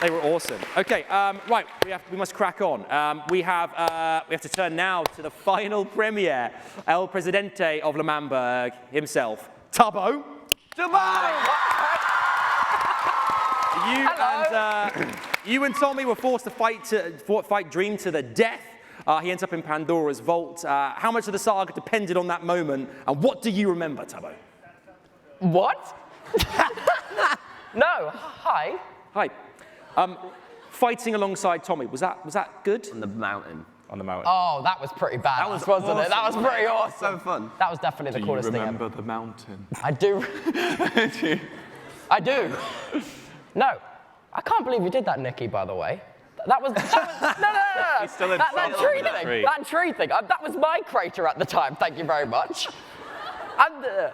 They were awesome. Okay, right, we must crack on. We have to turn now to the final premiere, El Presidente of Lamamberg himself, Tubbo. You and Tommy were forced to fight Dream to the death. He ends up in Pandora's vault. How much of the saga depended on that moment, and what do you remember, Tubbo? What? No. Hi. Hi. fighting alongside Tommy. Was that good? On the mountain. On the mountain. Oh, that was pretty bad, wasn't it? That was pretty awesome. So fun. That was definitely the coolest thing ever. Remember the mountain? I do. I do. No, I can't believe you did that, Nikki, by the way. That was no. He's still in that tree front of the thing. tree. That tree thing. That was my crater at the time. Thank you very much. And I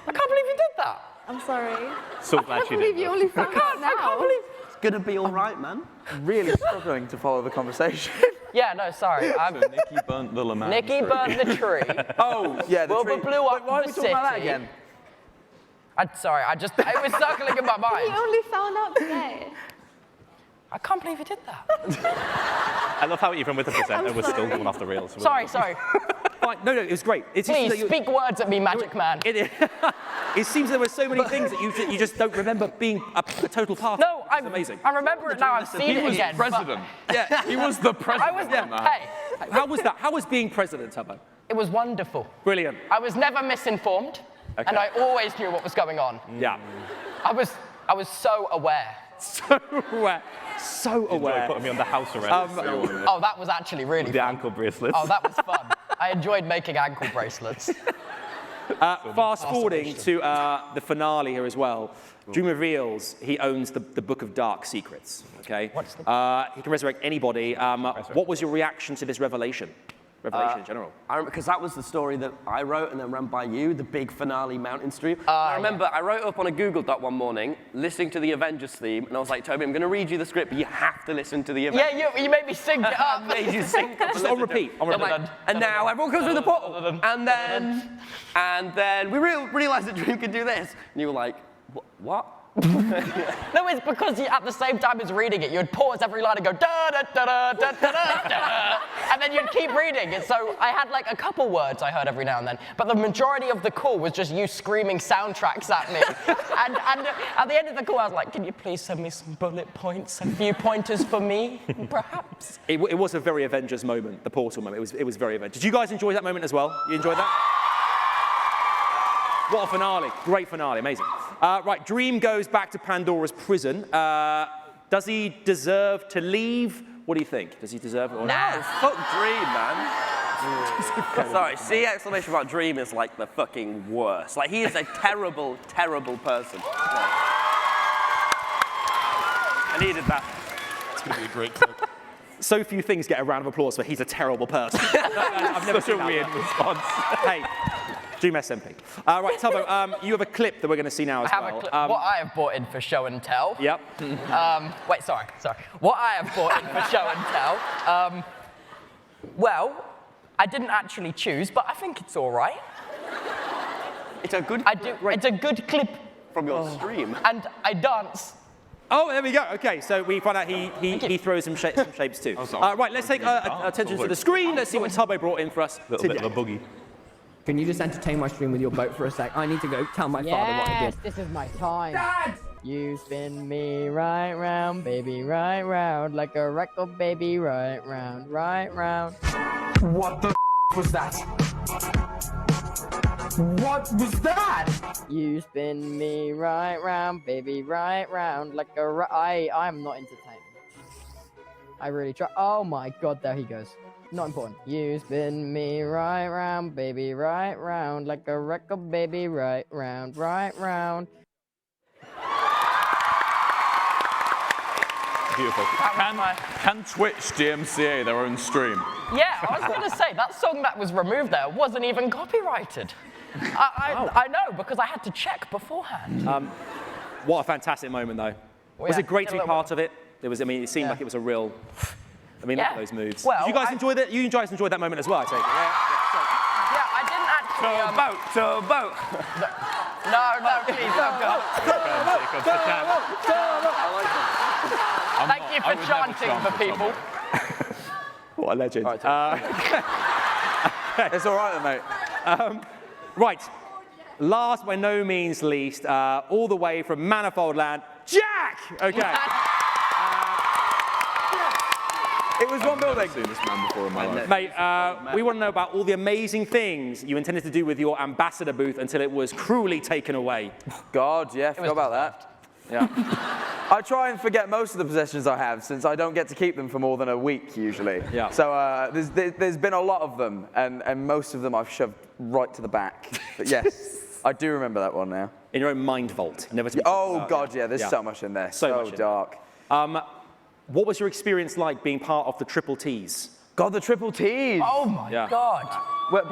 can't believe you did that. I'm sorry. So I glad can't you believe did. you only found out now. I can't believe. It's gonna be all right, man. Really struggling to follow the conversation. Yeah, no, sorry. Nikki burnt the Lamar. Nikki burnt the tree. Oh, yeah, the Wilbur tree. blew up Why are the we talking about that city. again? I'm sorry. It was circling in my You mind. only found out today. I can't believe you did that. I love how even with the presenter, we're still going off the rails. Sorry. Fine. No, it was great. It's Please, just that speak words at me, Magic Man. It seems there were so many things that you just don't remember being a total part of. No, It's amazing. I remember it now. I've seen it again. but President. Yeah, he was the president. Hey, How was that? How was being president, Tubbo? it was wonderful. Brilliant. I was never misinformed, and I always knew what was going on. Yeah. I was so aware. So aware. So Enjoy aware. putting me under house arrest. Oh, that was actually really the fun. ankle bracelets. Oh, that was fun. I enjoyed making ankle bracelets. Fast forwarding to the finale here as well. Dream reveals he owns the Book of Dark Secrets. Okay. What's he can resurrect anybody. What was your reaction to this revelation? Revelation in general. I remember, because that was the story that I wrote and then ran by you, the big finale mountain stream. I remember I wrote up on a Google Doc one morning, listening to the Avengers theme, and I was like, Toby, I'm going to read you the script, but you have to listen to the Avengers. Yeah, you made me sync it up. I made you sync up. Just on repeat. On repeat. Like, and now everyone comes through the portal. And then we realized that Dream could do this. And you were like, what? No, it's because at the same time as reading it, you'd pause every line and go da da da da da da da, da, and then you'd keep reading. And so I had like a couple words I heard every now and then, but the majority of the call was just you screaming soundtracks at me. and at the end of the call, I was like, "Can you please send me some bullet points, a few pointers for me, perhaps?" It was a very Avengers moment, the portal moment. It was very Avengers. Did you guys enjoy that moment as well? You enjoyed that? What a finale. Great finale. Amazing. Right, Dream goes back to Pandora's prison. Does he deserve to leave? What do you think? Does he deserve it or not? No, fuck Dream, man. Sorry, C exclamation about Dream is like the fucking worst. Like, he is a terrible, terrible person. I needed that. It's going to be a great clip. So few things get a round of applause for he's a terrible person. I've never seen a weird response. Hey, Dream SMP. Right, Tubbo, you have a clip that we're going to see now as I have well. a clip. What I have brought in for show and tell. Yep. Wait, sorry. What I have brought in for show and tell. Well, I didn't actually choose, but I think it's all right. It's a good It's a good clip. From your stream. And I dance. Oh, there we go. Okay, so we find out he throws some shapes too. Right, let's take attention to the screen. Let's see what Tubbo brought in for us Little today. bit of a boogie. Can you just entertain my stream with your boat for a sec? I need to go tell my father what I did. This is my time. Dad! You spin me right round, baby, right round, like a record, baby, right round, right round. What the was that? What was that? You spin me right round, baby, right round, like a I'm not entertained. I really try. Oh my god, there he goes. Not important. You spin me right round, baby, right round, like a record, baby, right round, right round. Beautiful. Can Twitch DMCA their own stream? Yeah, I was going to say, that song that was removed there wasn't even copyrighted. I know, because I had to check beforehand. What a fantastic moment, though. Was it great to be part of it? It seemed like it was a real... look at those moves. Well, did you guys enjoy that? You guys enjoyed that moment as well, I take it. Yeah, I didn't actually... To a boat. No, please, Thank you for chanting for people. What a legend. It's all right then, mate. Right, last but by no means least, all the way from Manifold Land, Jack! Okay. It was one building. I've seen this man before in my life. Mate, we want to know about all the amazing things you intended to do with your ambassador booth until it was cruelly taken away. God, yeah, forgot about that. Yeah. I try and forget most of the possessions I have since I don't get to keep them for more than a week usually. Yeah. So there's been a lot of them, and most of them I've shoved right to the back. But yes, I do remember that one now. In your own mind vault, never to be Oh God, yeah. There's so much in there. So much in dark. What was your experience like being part of the Triple Ts? God, the Triple Ts. Oh my God. Well,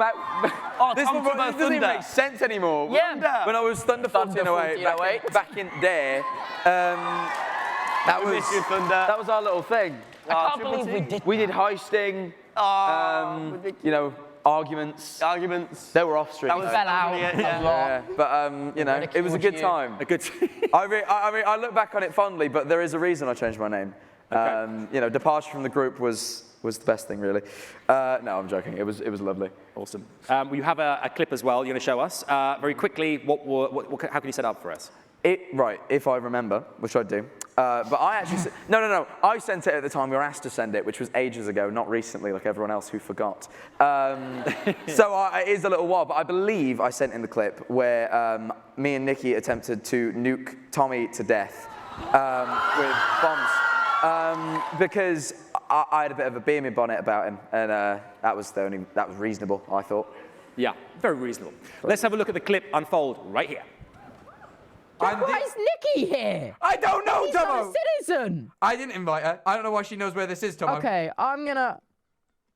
this Tom Turbo doesn't even Thunder. make sense anymore. Yeah. When I was Thunder 1408, back in there, that was our little thing. I can't believe we did. We did heisting. You know, arguments. They were off street. That was fell out a lot. But you know, it was a good time. A good. I look back on it fondly, but there is a reason I changed my name. Okay. You know, departure from the group was the best thing, really. No, I'm joking. It was lovely. Awesome. You have a clip as well. You're going to show us very quickly. How can you set up for us? Right, if I remember, which I do. But I actually no. I sent it at the time we were asked to send it, which was ages ago, not recently, like everyone else who forgot. So it is a little while, but I believe I sent in the clip where me and Nikki attempted to nuke Tommy to death with bombs. Because I had a bit of a bee in my bonnet about him, and that was reasonable, I thought. Yeah, very reasonable. Let's have a look at the clip unfold right here. Why is Nikki here? I don't know, She's Tomo. not a citizen. I didn't invite her. I don't know why she knows where this is, Tomo. Okay, I'm gonna.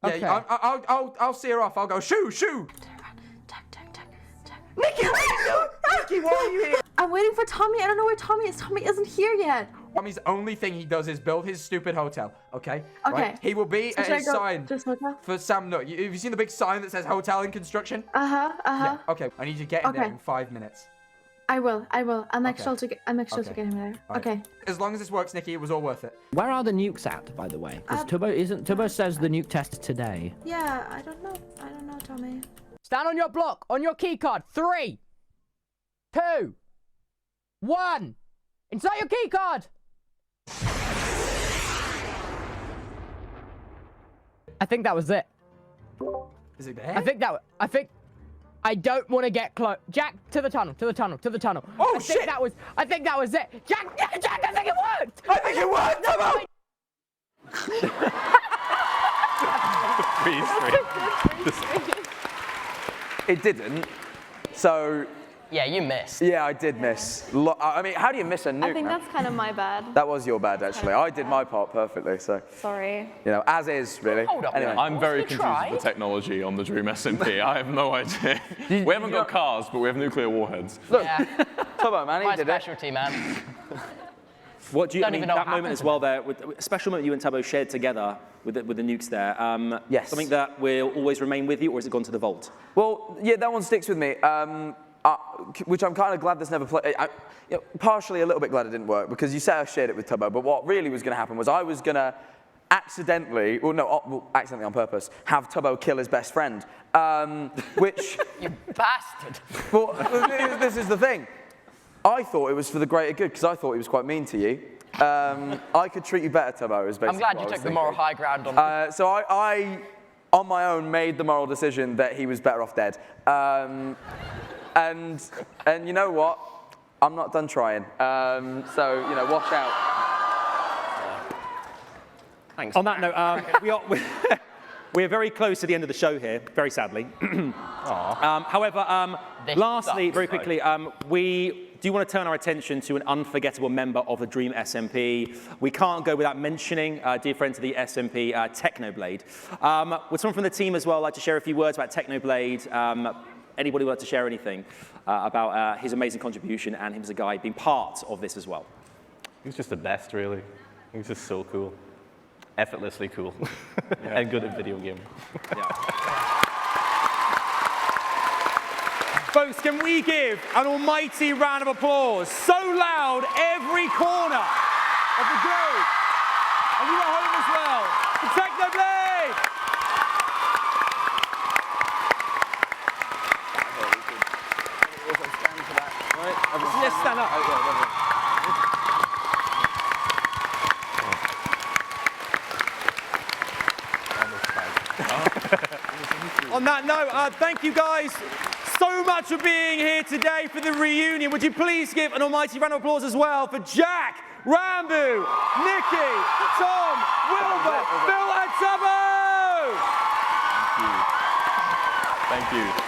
Okay. Yeah, I'll see her off. I'll go shoo. Nikki, what are you doing? Nikki, why are you here? I'm waiting for Tommy. I don't know where Tommy is. Tommy isn't here yet. Tommy's only thing he does is build his stupid hotel. Okay. Okay. Right? He will be at his sign hotel? for Sam Nook. Have you seen the big sign that says hotel in construction? Yeah, okay. I need you to get in there in 5 minutes. I will. I'll make sure to get him there. Right. Okay. As long as this works, Nikki, it was all worth it. Where are the nukes at, by the way? Because Turbo says the nuke test today. Yeah, I don't know, Tommy. Stand on your block, on your key card. 3, 2, 1. Insert your key card. I think that was it. Is it there? I don't want to get close. Jack, to the tunnel. Oh, shit! I think that was it. Jack, I think it worked! I think it worked, Tomo! It didn't. So. Yeah, you missed. Yeah, I did miss. I mean, how do you miss a nuke? I think that's kind of my bad. That was your bad, actually. I did my part perfectly, so. Sorry. You know, as is, really. Hold up. Anyway. I'm very confused with the technology on the Dream SMP. I have no idea. We haven't got cars, but we have nuclear warheads. Look, Yeah. Tomo, man, he My did specialty, man. What do you? Don't I mean, even know that what moment happened as well there, with a special moment you and Tubbo shared together with the nukes there. Yes. Something that will always remain with you, or has it gone to the vault? Well, yeah, that one sticks with me. Which I'm kind of glad this never played. Partially a little bit glad it didn't work because you said I shared it with Tubbo, but what really was going to happen was I was going to accidentally on purpose, have Tubbo kill his best friend, which... You bastard. Well, this is the thing. I thought it was for the greater good because I thought he was quite mean to you. I could treat you better, Tubbo, is basically I'm glad what you I was took the moral thinking. high ground on So I, on my own, made the moral decision that he was better off dead. And you know what? I'm not done trying. So, you know, watch out. Thanks. On that note, we're very close to the end of the show here, very sadly. However, lastly, very quickly, we do want to turn our attention to an unforgettable member of the Dream SMP. We can't go without mentioning dear friend to the SMP, Technoblade. Would someone from the team as well like to share a few words about Technoblade? Anybody would like to share anything about his amazing contribution and him as a guy being part of this as well? He was just the best, really. He was just so cool. Effortlessly cool. And good at video games. Folks, can we give an almighty round of applause so loud every corner of the globe? And you at home as well. For Technoblade! Yes, stand up. On that note, thank you guys so much for being here today for the reunion. Would you please give an almighty round of applause as well for Jack, Rambo, Nikki, Tom, Wilbur, Phil, and Tubbo! Thank you.